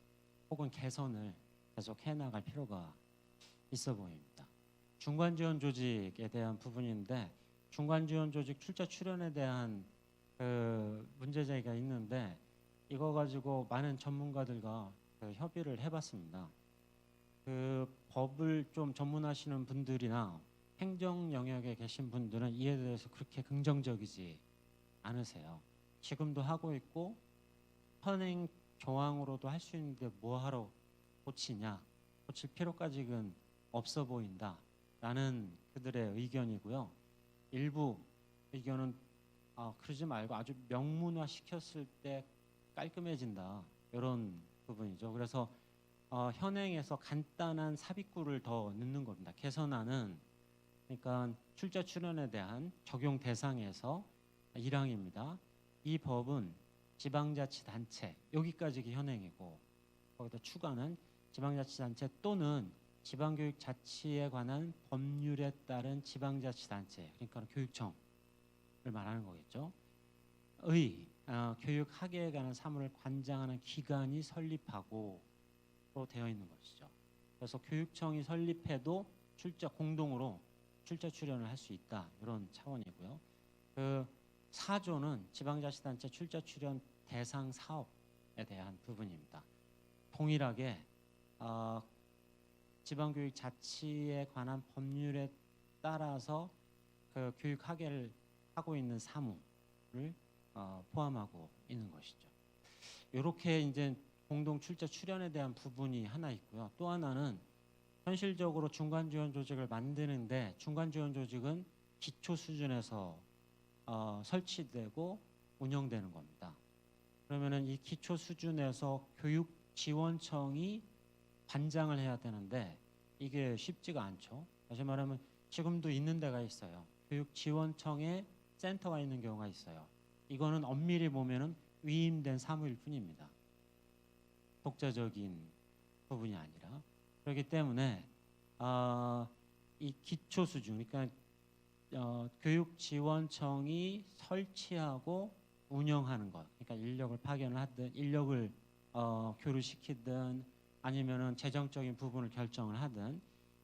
혹은 개선을 계속 해나갈 필요가 있어 보입니다. 중간지원 조직에 대한 부분인데, 중간지원 조직 출자 출연에 대한 그 문제 제기가 있는데, 이거 가지고 많은 전문가들과 그 협의를 해봤습니다. 그 법을 좀 전문하시는 분들이나 행정 영역에 계신 분들은 이에 대해서 그렇게 긍정적이지 않으세요. 지금도 하고 있고 현행 조항으로도 할 수 있는데 뭐하러 고치냐, 고칠 필요까지는 없어 보인다라는 그들의 의견이고요. 일부 의견은 그러지 말고 아주 명문화 시켰을 때 깔끔해진다, 이런 부분이죠. 그래서 현행에서 간단한 삽입구를 더 넣는 겁니다. 개선안은 그러니까 출자 출연에 대한 적용 대상에서 1항입니다. 이 법은 지방자치단체, 여기까지 현행이고, 거기다 추가는 지방자치단체 또는 지방교육자치에 관한 법률에 따른 지방자치단체, 그러니까 교육청을 말하는 거겠죠. 교육학계에 관한 사무를 관장하는 기관이 설립하고 또 되어 있는 것이죠. 그래서 교육청이 설립해도 공동으로 출자 출연을 할 수 있다, 이런 차원이고요. 그 4조는 지방자치단체 출자 출연 대상 사업에 대한 부분입니다. 동일하게 지방교육 자치에 관한 법률에 따라서 그 교육학계를 하고 있는 사무를 포함하고 있는 것이죠. 이렇게 이제 공동 출자 출연에 대한 부분이 하나 있고요. 또 하나는 현실적으로 중간지원 조직을 만드는데, 중간지원 조직은 기초 수준에서 설치되고 운영되는 겁니다. 그러면은 이 기초 수준에서 교육지원청이 관장을 해야 되는데 이게 쉽지가 않죠. 다시 말하면 지금도 있는 데가 있어요. 교육지원청에 센터가 있는 경우가 있어요. 이거는 엄밀히 보면은 위임된 사무일 뿐입니다. 독자적인 부분이 아니라 그렇기 때문에 이 기초 수준, 그러니까 교육지원청이 설치하고 운영하는 것, 그러니까 인력을 파견을 하든 인력을 교류시키든 아니면은 재정적인 부분을 결정을 하든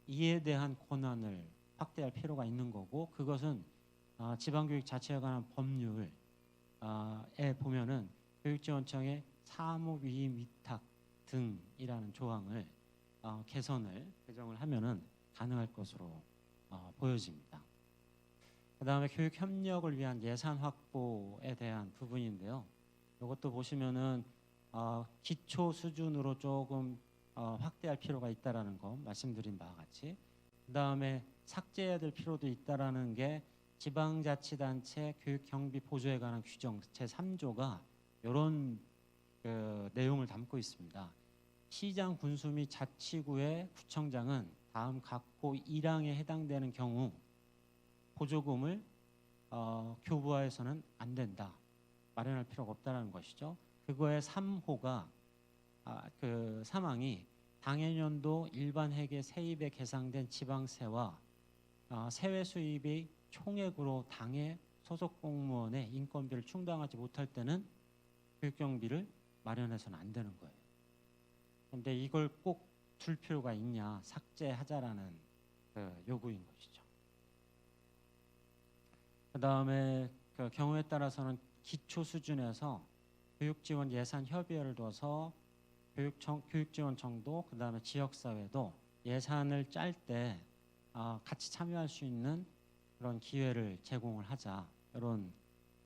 이에 대한 권한을 확대할 필요가 있는 거고, 그것은 지방교육자치에 관한 법률에 보면은 교육지원청의 사무위임 위탁 등이라는 조항을 개정을 하면은 가능할 것으로 보여집니다. 그다음에 교육 협력을 위한 예산 확보에 대한 부분인데요. 이것도 보시면은 기초 수준으로 조금 확대할 필요가 있다라는 거 말씀드린 바와 같이, 그다음에 삭제해야 될 필요도 있다라는 게 지방자치단체 교육 경비 보조에 관한 규정 제3조가 이런 내용을 담고 있습니다. 시장 군수 및 자치구의 구청장은 다음 각호 1항에 해당되는 경우 보조금을 교부하여서는 안 된다, 마련할 필요가 없다라는 것이죠. 그거의 3호가 그 3항이 당해년도 일반 회계 세입에 계상된 지방세와 세외 수입이 총액으로 당해 소속 공무원의 인건비를 충당하지 못할 때는 교육경비를 마련해서는 안 되는 거예요. 그런데 이걸 꼭 둘 필요가 있냐, 삭제하자라는 요구인 것이죠. 그 다음에 그 경우에 따라서는 기초 수준에서 교육지원 예산 협의회를 둬서 교육지원청도 그 다음에 지역사회도 예산을 짤 때 같이 참여할 수 있는 그런 기회를 제공을 하자, 이런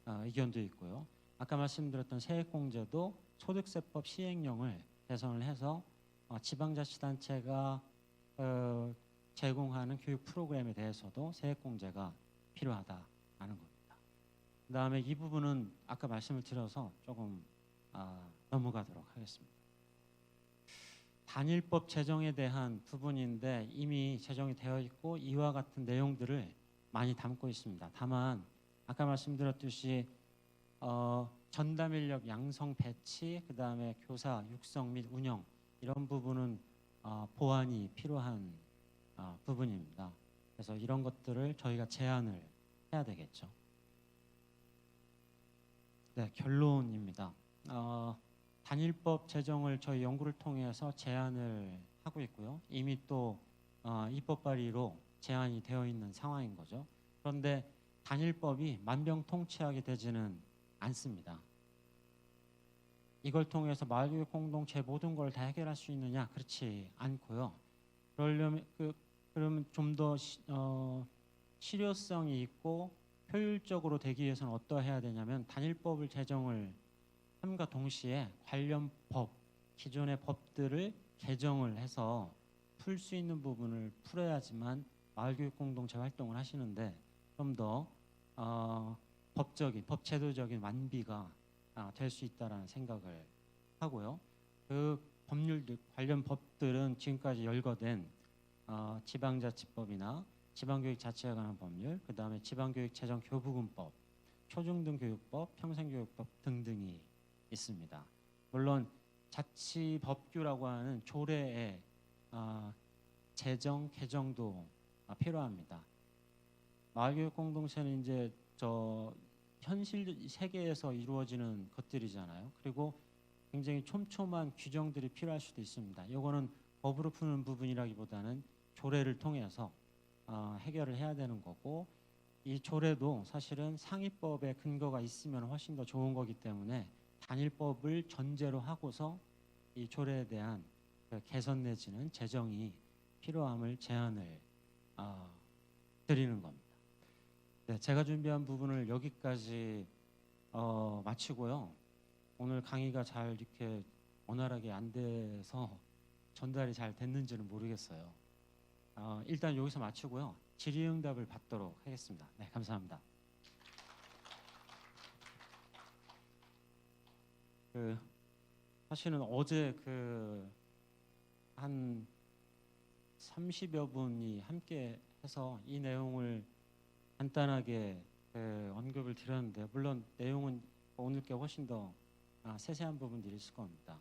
의견도 있고요. 아까 말씀드렸던 세액공제도 소득세법 시행령을 개선을 해서 지방자치단체가 제공하는 교육 프로그램에 대해서도 세액공제가 필요하다라는 겁니다. 그 다음에 이 부분은 아까 말씀을 드려서 조금 넘어가도록 하겠습니다. 단일법 제정에 대한 부분인데 이미 제정이 되어 있고 이와 같은 내용들을 많이 담고 있습니다. 다만 아까 말씀드렸듯이 전담 인력 양성 배치, 그 다음에 교사 육성 및 운영, 이런 부분은 보완이 필요한 부분입니다. 그래서 이런 것들을 저희가 제안을 해야 되겠죠. 네, 결론입니다. 단일법 제정을 저희 연구를 통해서 제안을 하고 있고요. 이미 또 입법 발의로 제안이 되어 있는 상황인 거죠. 그런데 단일법이 만병통치하게 되지는 않습니다. 이걸 통해서 마을교육 공동체 모든 걸 다 해결할 수 있느냐? 그렇지 않고요. 그러려면 그러면 좀 더 실효성이 있고 효율적으로 되기 위해서는 어떠해야 되냐면 단일법을 제정을 함과 동시에 관련 법, 기존의 법들을 개정을 해서 풀 수 있는 부분을 풀어야지만 마을교육 공동체 활동을 하시는데 좀 더 법 제도적인 완비가 될 수 있다라는 생각을 하고요. 그 법률들, 관련 법들은 지금까지 열거된 지방자치법이나 지방교육자치에 관한 법률, 그 다음에 지방교육재정교부금법, 초중등교육법, 평생교육법 등등이 있습니다. 물론 자치법규라고 하는 조례의 제정, 개정도 필요합니다. 마을교육 공동체는 이제 현실 세계에서 이루어지는 것들이잖아요. 그리고 굉장히 촘촘한 규정들이 필요할 수도 있습니다. 이거는 법으로 푸는 부분이라기보다는 조례를 통해서 해결을 해야 되는 거고, 이 조례도 사실은 상위법에 근거가 있으면 훨씬 더 좋은 거기 때문에 단일법을 전제로 하고서 이 조례에 대한 개선 내지는 제정이 필요함을 제안을 드리는 겁니다. 네, 제가 준비한 부분을 여기까지 마치고요. 오늘 강의가 잘 이렇게 원활하게 안 돼서 전달이 잘 됐는지는 모르겠어요. 일단 여기서 마치고요. 질의응답을 받도록 하겠습니다. 네, 감사합니다. 사실은 어제 한 30여 분이 함께 해서 이 내용을 간단하게 언급을 드렸는데, 물론 내용은 오늘 게 훨씬 더 세세한 부분들이 있을 겁니다.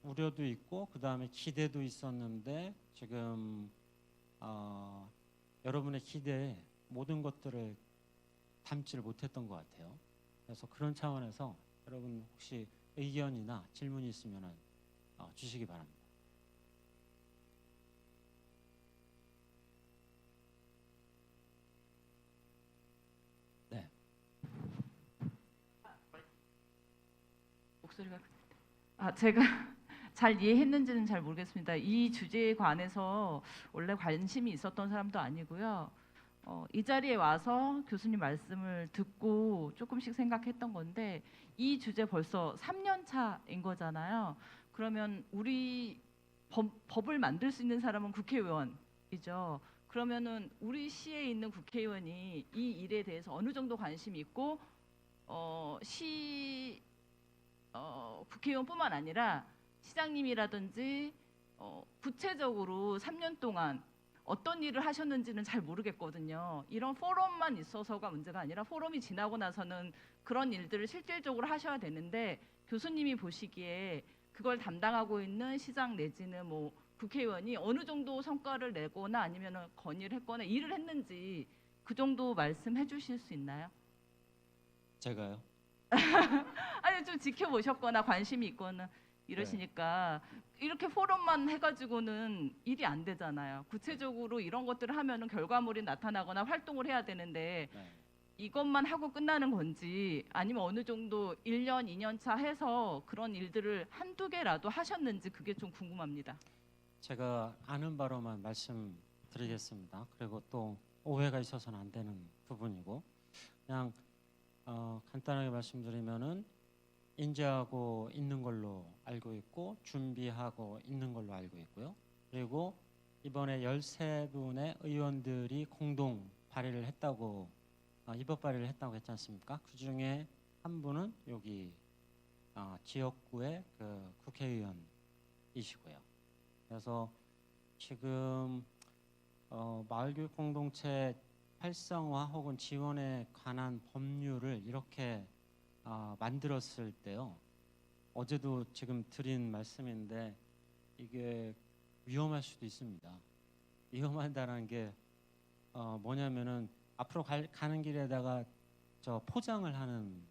우려도 있고 그 다음에 기대도 있었는데 지금 여러분의 기대에 모든 것들을 담지를 못했던 것 같아요. 그래서 그런 차원에서 여러분 혹시 의견이나 질문이 있으면 주시기 바랍니다. 네. 목소리가 제가 잘 이해했는지는 잘 모르겠습니다. 이 주제에 관해서 원래 관심이 있었던 사람도 아니고요. 이 자리에 와서 교수님 말씀을 듣고 조금씩 생각했던 건데 이 주제 벌써 3년 차인 거잖아요. 그러면 우리 법을 만들 수 있는 사람은 국회의원이죠. 그러면은 우리 시에 있는 국회의원이 이 일에 대해서 어느 정도 관심이 있고 국회의원뿐만 아니라 시장님이라든지 구체적으로 3년 동안 어떤 일을 하셨는지는 잘 모르겠거든요. 이런 포럼만 있어서가 문제가 아니라 포럼이 지나고 나서는 그런 일들을 실질적으로 하셔야 되는데 교수님이 보시기에 그걸 담당하고 있는 시장 내지는 뭐 국회의원이 어느 정도 성과를 내거나 아니면 건의를 했거나 일을 했는지 그 정도 말씀해 주실 수 있나요? 제가요? 아니 좀 지켜보셨거나 관심이 있거나 이러시니까 이렇게 포럼만 해가지고는 일이 안 되잖아요. 구체적으로 이런 것들을 하면은 결과물이 나타나거나 활동을 해야 되는데 네. 이것만 하고 끝나는 건지 아니면 어느 정도 1년, 2년 차 해서 그런 일들을 한두 개라도 하셨는지 그게 좀 궁금합니다. 제가 아는 바로만 말씀드리겠습니다. 그리고 또 오해가 있어서는 안 되는 부분이고 그냥 간단하게 말씀드리면은 인지하고 있는 걸로 알고 있고 준비하고 있는 걸로 알고 있고요. 그리고 이번에 13분의 의원들이 공동 발의를 했다고 입법 발의를 했다고 했지 않습니까? 그 중에 한 분은 여기 지역구의 그 국회의원이시고요. 그래서 지금 마을교육 공동체 활성화 혹은 지원에 관한 법률을 이렇게 만들었을 때요. 어제도 지금 드린 말씀인데 이게 위험할 수도 있습니다. 위험하다는 게 뭐냐면은 앞으로 가는 길에다가 저 포장을 하는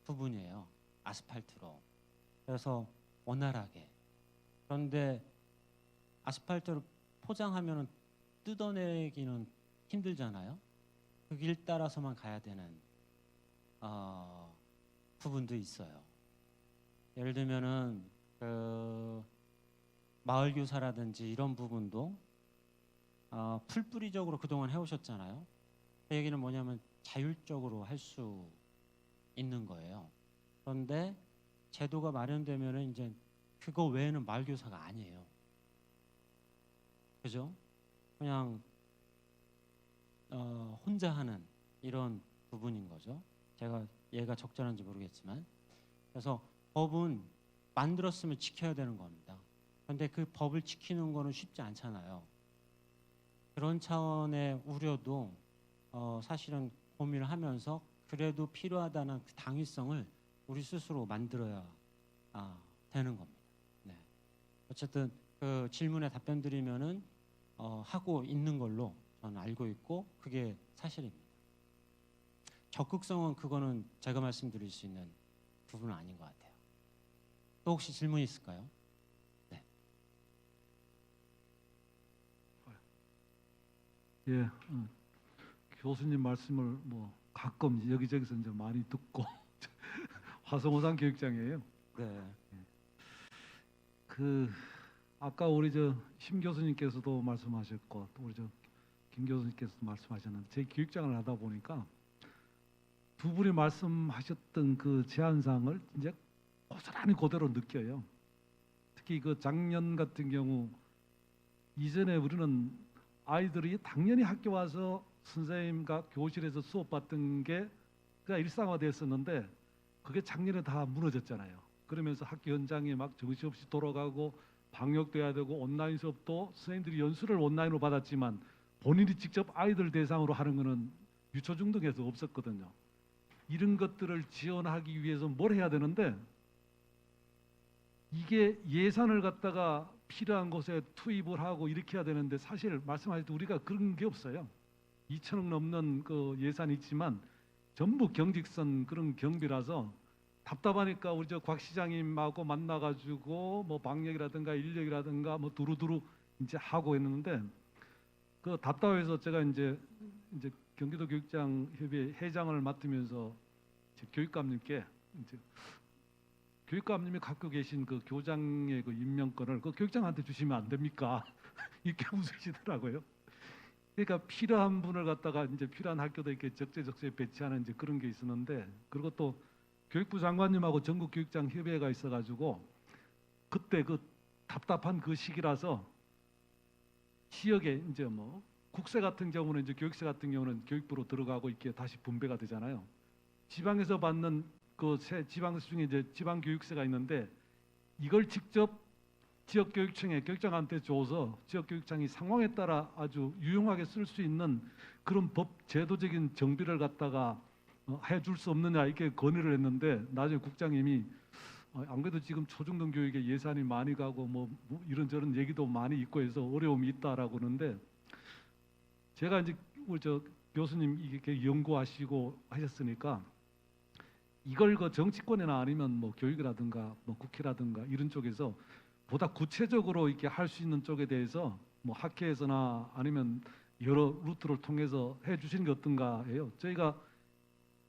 부분이에요. 아스팔트로. 그래서 원활하게. 그런데 아스팔트로 포장하면은 뜯어내기는 힘들잖아요. 그 길 따라서만 가야 되는 부분도 있어요. 예를 들면은 그 마을 교사라든지 이런 부분도 풀뿌리적으로 그동안 해오셨잖아요. 그 얘기는 뭐냐면 자율적으로 할 수 있는 거예요. 그런데 제도가 마련되면은 이제 그거 외에는 마을 교사가 아니에요. 그죠? 그냥 혼자 하는 이런 부분인 거죠. 제가 얘가 적절한지 모르겠지만 그래서 법은 만들었으면 지켜야 되는 겁니다. 그런데 그 법을 지키는 거는 쉽지 않잖아요. 그런 차원의 우려도 사실은 고민을 하면서 그래도 필요하다는 그 당위성을 우리 스스로 만들어야 되는 겁니다. 네. 어쨌든 그 질문에 답변 드리면은 하고 있는 걸로 저는 알고 있고 그게 사실입니다. 적극성은 그거는 제가 말씀드릴 수 있는 부분은 아닌 것 같아요. 또 혹시 질문 있을까요? 네. 예, 교수님 말씀을 뭐 가끔 여기저기서 이제 많이 듣고 화성호산 교육장이에요. 네. 그 아까 우리 심 교수님께서도 말씀하셨고 또 우리 김 교수님께서도 말씀하셨는데 제 교육장을 하다 보니까 두 분이 말씀하셨던 그 제안사항을 이제 고스란히 그대로 느껴요. 특히 그 작년 같은 경우 이전에 우리는 아이들이 당연히 학교 와서 선생님과 교실에서 수업 받던 게 그냥 일상화됐었는데 그게 작년에 다 무너졌잖아요. 그러면서 학교 현장에 막 정신없이 돌아가고 방역돼야 되고 온라인 수업도 선생님들이 연수를 온라인으로 받았지만 본인이 직접 아이들 대상으로 하는 거는 유초중등에서 없었거든요. 이런 것들을 지원하기 위해서 뭘 해야 되는데 이게 예산을 갖다가 필요한 곳에 투입을 하고 이렇게 해야 되는데 사실 말씀하셨듯이 우리가 그런 게 없어요. 2천억 넘는 그 예산이 있지만 전부 경직선 그런 경비라서 답답하니까 우리 저 곽 시장님하고 만나가지고 뭐 방역이라든가 인력이라든가 뭐 두루두루 이제 하고 있는데 그 답답해서 제가 이제 경기도 교육장 협의회 회장을 맡으면서 제 교육감님께 이제 교육감님이 갖고 계신 그 교장의 그 임명권을 그 교육장한테 주시면 안 됩니까? 이렇게 웃으시더라고요. 그러니까 필요한 분을 갖다가 이제 필요한 학교도 이렇게 적재적소에 배치하는 이제 그런 게 있었는데 그리고 또 교육부 장관님하고 전국 교육장 협의회가 있어가지고 그때 그 답답한 그 시기라서 지역에 이제 뭐 국세 같은 경우는 이제 교육세 같은 경우는 교육부로 들어가고 이렇게 다시 분배가 되잖아요. 지방에서 받는 그 지방세 중에 이제 지방교육세가 있는데 이걸 직접 지역교육청에 교육장한테 줘서 지역교육청이 상황에 따라 아주 유용하게 쓸 수 있는 그런 법 제도적인 정비를 갖다가 해줄 수 없느냐 이렇게 건의를 했는데 나중에 국장님이 안 그래도 지금 초중등 교육에 예산이 많이 가고 뭐 이런저런 얘기도 많이 있고 해서 어려움이 있다라고 그러는데 제가 이제 우리 저 교수님 이렇게 연구하시고 하셨으니까 이걸 그 정치권이나 아니면 뭐 교육이라든가 뭐 국회라든가 이런 쪽에서 보다 구체적으로 이렇게 할 수 있는 쪽에 대해서 뭐 학회에서나 아니면 여러 루트를 통해서 해주시는 게 어떤가 해요. 저희가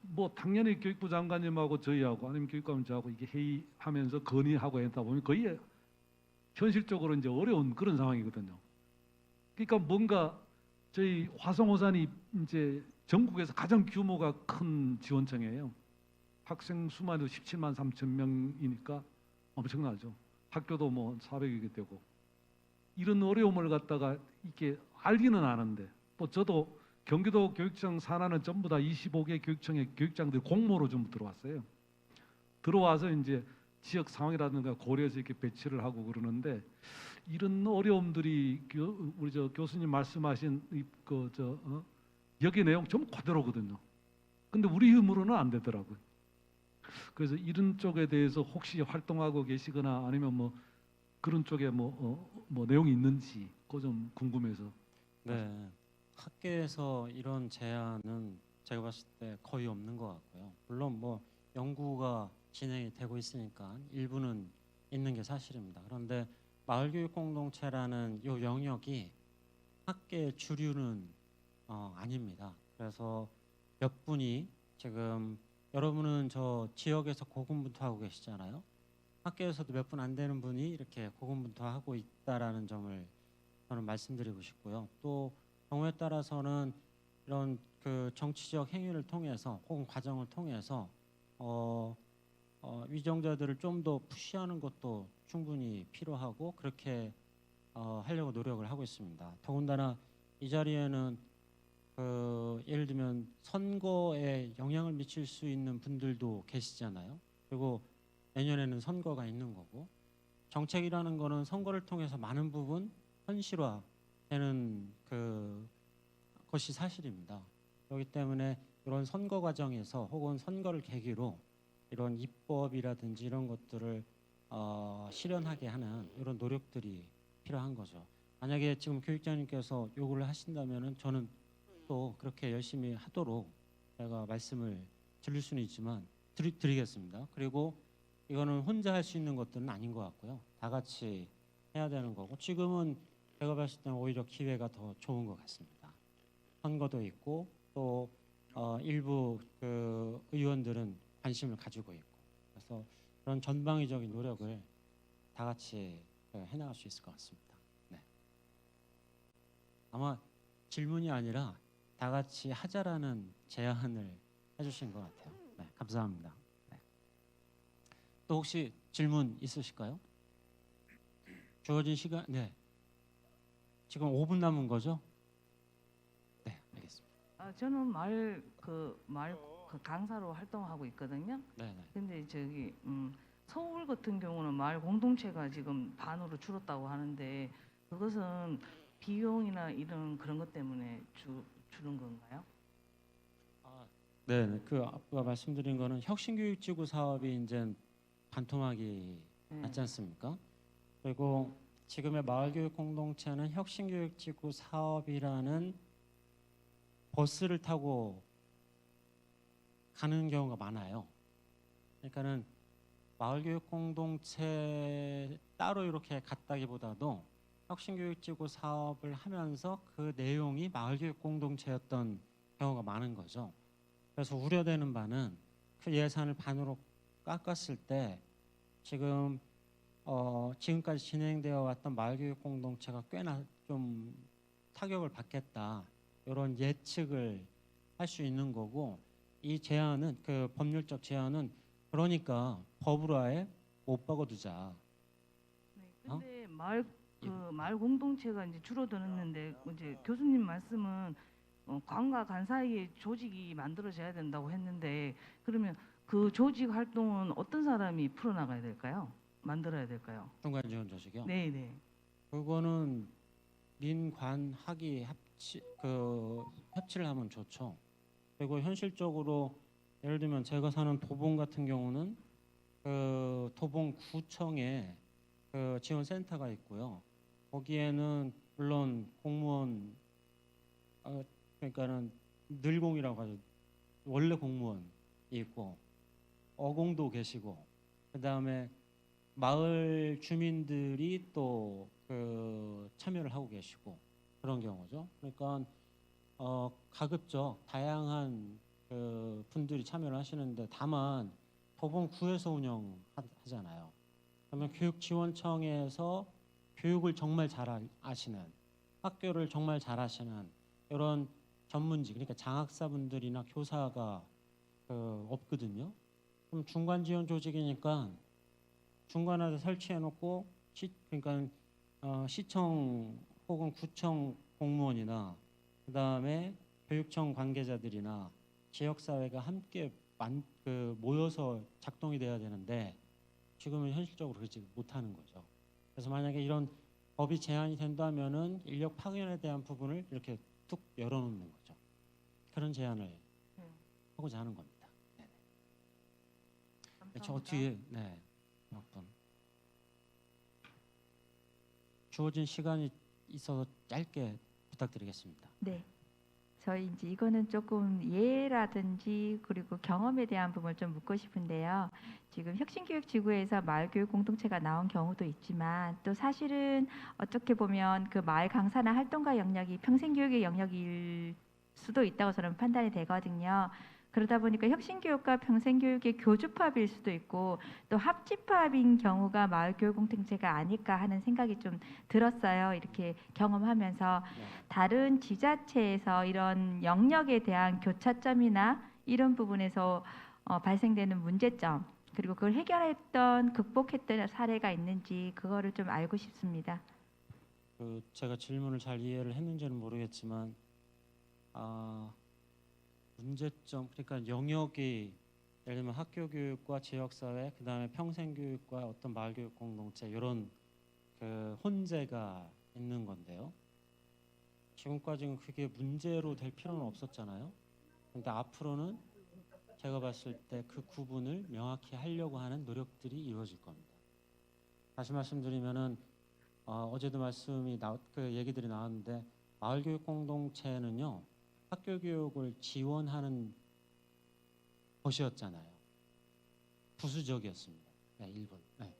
뭐 당연히 교육부 장관님하고 저희하고 아니면 교육감님 저하고 이게 회의하면서 건의하고 했다 보면 거의 현실적으로 이제 어려운 그런 상황이거든요. 그러니까 뭔가 저희 화성오산이 이제 전국에서 가장 규모가 큰 지원청이에요. 학생 수만도 17만 3천 명이니까 엄청나죠. 학교도 뭐 400여 개 되고 이런 어려움을 갖다가 이렇게 알기는 아는데 또 저도 경기도 교육청 산하는 전부 다 25개 교육청의 교육장들이 공모로 전부 들어왔어요. 들어와서 이제 지역 상황이라든가 고려해서 이렇게 배치를 하고 그러는데 이런 어려움들이 우리 저 교수님 말씀하신 여기 내용 좀 그대로거든요. 근데 우리 힘으로는 안 되더라고요. 그래서 이런 쪽에 대해서 혹시 활동하고 계시거나 아니면 뭐 그런 쪽에 뭐 내용이 있는지 그거 좀 궁금해서. 네, 학계에서 이런 제안은 제가 봤을 때 거의 없는 것 같고요. 물론 뭐 연구가 진행이 되고 있으니까 일부는 있는 게 사실입니다. 그런데 마을교육 공동체라는 이 영역이 학계의 주류는 아닙니다. 그래서 몇 분이 지금 여러분은 저 지역에서 고군분투하고 계시잖아요. 학교에서도 몇 분 안 되는 분이 이렇게 고군분투하고 있다라는 점을 저는 말씀드리고 싶고요. 또 경우에 따라서는 이런 그 정치적 행위를 통해서 혹은 과정을 통해서 위정자들을 좀 더 푸시하는 것도 충분히 필요하고 그렇게 하려고 노력을 하고 있습니다. 더군다나 이 자리에는 예를 들면 선거에 영향을 미칠 수 있는 분들도 계시잖아요. 그리고 내년에는 선거가 있는 거고 정책이라는 거는 선거를 통해서 많은 부분 현실화되는 것이 사실입니다. 그렇기 때문에 이런 선거 과정에서 혹은 선거를 계기로 이런 입법이라든지 이런 것들을 실현하게 하는 이런 노력들이 필요한 거죠. 만약에 지금 교육장님께서 요구를 하신다면은 저는 또 그렇게 열심히 하도록 제가 말씀을 드릴 수는 있지만 드리겠습니다. 그리고 이거는 혼자 할 수 있는 것들은 아닌 것 같고요. 다 같이 해야 되는 거고 지금은 제가 봤을 때는 오히려 기회가 더 좋은 것 같습니다. 선거도 있고 또 일부 의원들은 관심을 가지고 있고 그래서 그런 전방위적인 노력을 다 같이 해나갈 수 있을 것 같습니다. 네. 아마 질문이 아니라 다 같이 하자라는 제안을 해주신 것 같아요. 네, 감사합니다. 네. 또 혹시 질문 있으실까요? 주어진 시간, 네. 지금 5분 남은 거죠? 네, 알겠습니다. 저는 말 강사로 활동하고 있거든요. 네, 네. 근데 서울 같은 경우는 마을 공동체가 지금 반으로 줄었다고 하는데 그것은 비용이나 이런 그런 것 때문에 주는 건가요? 네, 그 아까 말씀드린 거는 혁신교육지구 사업이 이제 반토막이 네. 맞지 않습니까? 그리고 지금의 마을교육 공동체는 혁신교육지구 사업이라는 버스를 타고 가는 경우가 많아요. 그러니까는 마을교육 공동체 따로 이렇게 갔다기보다도 혁신교육지구 사업을 하면서 그 내용이 마을교육 공동체였던 경우가 많은 거죠. 그래서 우려되는 바는 그 예산을 반으로 깎았을 때 지금 지금까지 진행되어 왔던 마을교육 공동체가 꽤나 좀 타격을 받겠다 이런 예측을 할 수 있는 거고, 이 제안은 그 법률적 제안은 그러니까 법으로 아예 못 박아두자. 네, 근데 마을 공동체가 이제 줄어드는데 이제 교수님 말씀은 관과 간 사이에 조직이 만들어져야 된다고 했는데 그러면 그 조직 활동은 어떤 사람이 풀어나가야 될까요? 만들어야 될까요? 중간 지원 조직이요. 네, 네. 그거는 민관학이 협치를 하면 좋죠. 그리고 현실적으로 예를 들면 제가 사는 도봉 같은 경우는 그 도봉구청에 그 지원센터가 있고요. 거기에는 물론 공무원 그러니까는 늘공이라고 하죠. 원래 공무원이 있고 어공도 계시고 그다음에 마을 주민들이 또 그 참여를 하고 계시고 그런 경우죠. 그러니까 가급적 다양한 그 분들이 참여를 하시는데 다만 도봉구에서 운영하잖아요. 그러면 교육지원청에서 교육을 정말 잘 아시는 학교를 정말 잘 아시는 이런 전문직 그러니까 장학사분들이나 교사가 없거든요. 그럼 중간 지원 조직이니까 중간에 설치해놓고 그러니까 시청 혹은 구청 공무원이나 그다음에 교육청 관계자들이나 지역사회가 함께 모여서 작동이 돼야 되는데 지금은 현실적으로 그렇지 못하는 거죠. 그래서 만약에 이런 법이 제한이 된다면은 인력 파견에 대한 부분을 이렇게 툭 열어놓는 거죠. 그런 제안을 하고자 하는 겁니다. 네네. 저 감사합니다. 뒤에 어떤 주어진 시간이 있어서 짧게 부탁드리겠습니다. 네. 저희 이제 이거는 조금 예라든지 그리고 경험에 대한 부분을 좀 묻고 싶은데요. 지금 혁신교육지구에서 마을교육 공동체가 나온 경우도 있지만 또 사실은 어떻게 보면 그 마을 강사나 활동가 영역이 평생교육의 영역일 수도 있다고 저는 판단이 되거든요. 그러다 보니까 혁신교육과 평생교육의 교주파업일 수도 있고 또 합집합인 경우가 마을교육 공동체가 아닐까 하는 생각이 좀 들었어요. 이렇게 경험하면서 다른 지자체에서 이런 영역에 대한 교차점이나 이런 부분에서 발생되는 문제점 그리고 그걸 해결했던 극복했던 사례가 있는지 그거를 좀 알고 싶습니다. 제가 질문을 잘 이해를 했는지는 모르겠지만 문제점 그러니까 영역이 예를 들면 학교 교육과 지역 사회 그다음에 평생 교육과 어떤 마을 교육 공동체 이런 그 혼재가 있는 건데요. 지금까지는 그게 문제로 될 필요는 없었잖아요. 근데 앞으로는 제가 봤을 때 그 구분을 명확히 하려고 하는 노력들이 이루어질 겁니다. 다시 말씀드리면은 어제도 그 얘기들이 나왔는데 마을 교육 공동체는요. 학교 교육을 지원하는 것이었잖아요. 부수적이었습니다. 네, 일본. 네,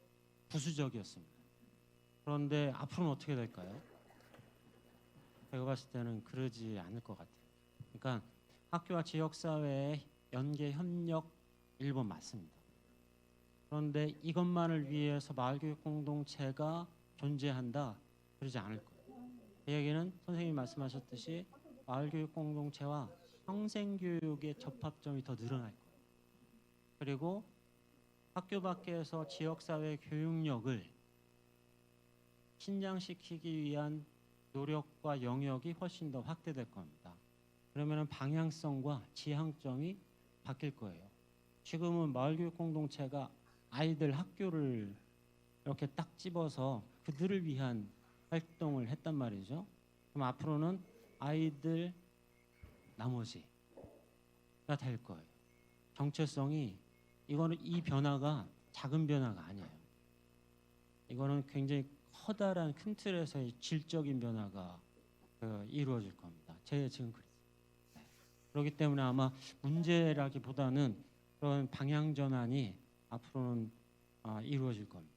부수적이었습니다. 그런데 앞으로는 어떻게 될까요? 제가 봤을 때는 그러지 않을 것 같아요. 그러니까 학교와 지역사회의 연계 협력 일본 맞습니다. 그런데 이것만을 위해서 마을교육 공동체가 존재한다 그러지 않을 거예요. 이 얘기는 선생님이 말씀하셨듯이 마을교육 공동체와 평생교육의 접합점이 더 늘어날 거예요. 그리고 학교 밖에서 지역사회 교육력을 신장시키기 위한 노력과 영역이 훨씬 더 확대될 겁니다. 그러면 방향성과 지향점이 바뀔 거예요. 지금은 마을교육 공동체가 아이들 학교를 이렇게 딱 집어서 그들을 위한 활동을 했단 말이죠. 그럼 앞으로는 아이들 나머지가 될 거예요. 정체성이 이 변화가 작은 변화가 아니에요. 이거는 굉장히 커다란 큰 틀에서의 질적인 변화가 이루어질 겁니다. 제 지금 그렇습니다. 그렇기 때문에 아마 문제라기보다는 그런 방향 전환이 앞으로는 이루어질 겁니다.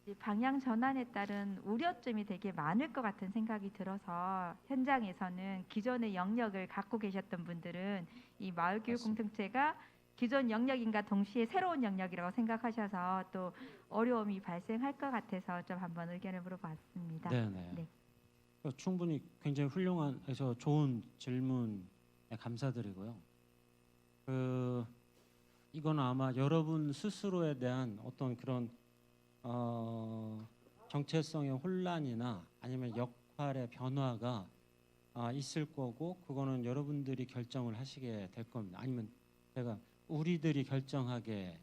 이 방향 전환에 따른 우려점이 되게 많을 것 같은 생각이 들어서 현장에서는 기존의 영역을 갖고 계셨던 분들은 이 마을교육 맞습니다. 공동체가 기존 영역인가 동시에 새로운 영역이라고 생각하셔서 또 어려움이 발생할 것 같아서 좀 한번 의견을 물어봤습니다. 네네. 네. 충분히 굉장히 훌륭한, 그래서 좋은 질문에 감사드리고요. 이건 아마 여러분 스스로에 대한 어떤 그런 정체성의 혼란이나 아니면 역할의 변화가 있을 거고, 그거는 여러분들이 결정을 하시게 될 겁니다. 아니면 제가 우리들이 결정하게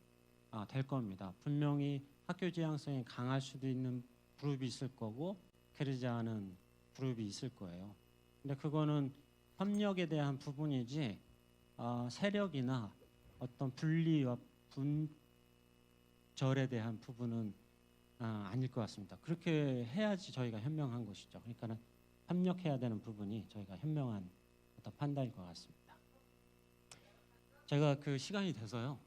될 겁니다. 분명히 학교 지향성이 강할 수도 있는 그룹이 있을 거고 그러지 않은 그룹이 있을 거예요. 근데 그거는 협력에 대한 부분이지 세력이나 어떤 분리와 분절에 대한 부분은 아닐 것 같습니다. 그렇게 해야지 저희가 현명한 것이죠. 그러니까는 협력해야 되는 부분이 저희가 현명한 어떤 판단일 것 같습니다. 제가 시간이 돼서요.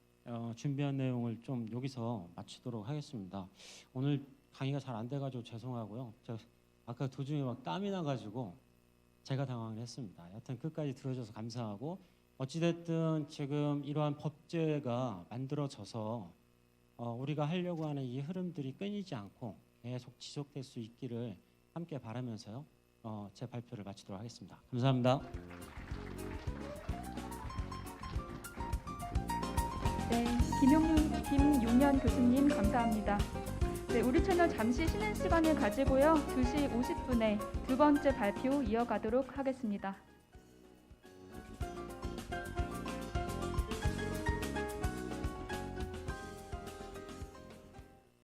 준비한 내용을 좀 여기서 마치도록 하겠습니다. 오늘 강의가 잘 안 돼가지고 죄송하고요. 제가 아까 도중에 막 땀이 나가지고 제가 당황을 했습니다. 여튼 끝까지 들어줘서 감사하고, 어찌됐든 지금 이러한 법제가 만들어져서 우리가 하려고 하는 이 흐름들이 끊이지 않고 계속 지속될 수 있기를 함께 바라면서요. 제 발표를 마치도록 하겠습니다. 감사합니다. 네, 김용년 교수님 감사합니다. 네, 우리 채널 잠시 쉬는 시간을 가지고요. 2시 50분에 두 번째 발표 이어가도록 하겠습니다.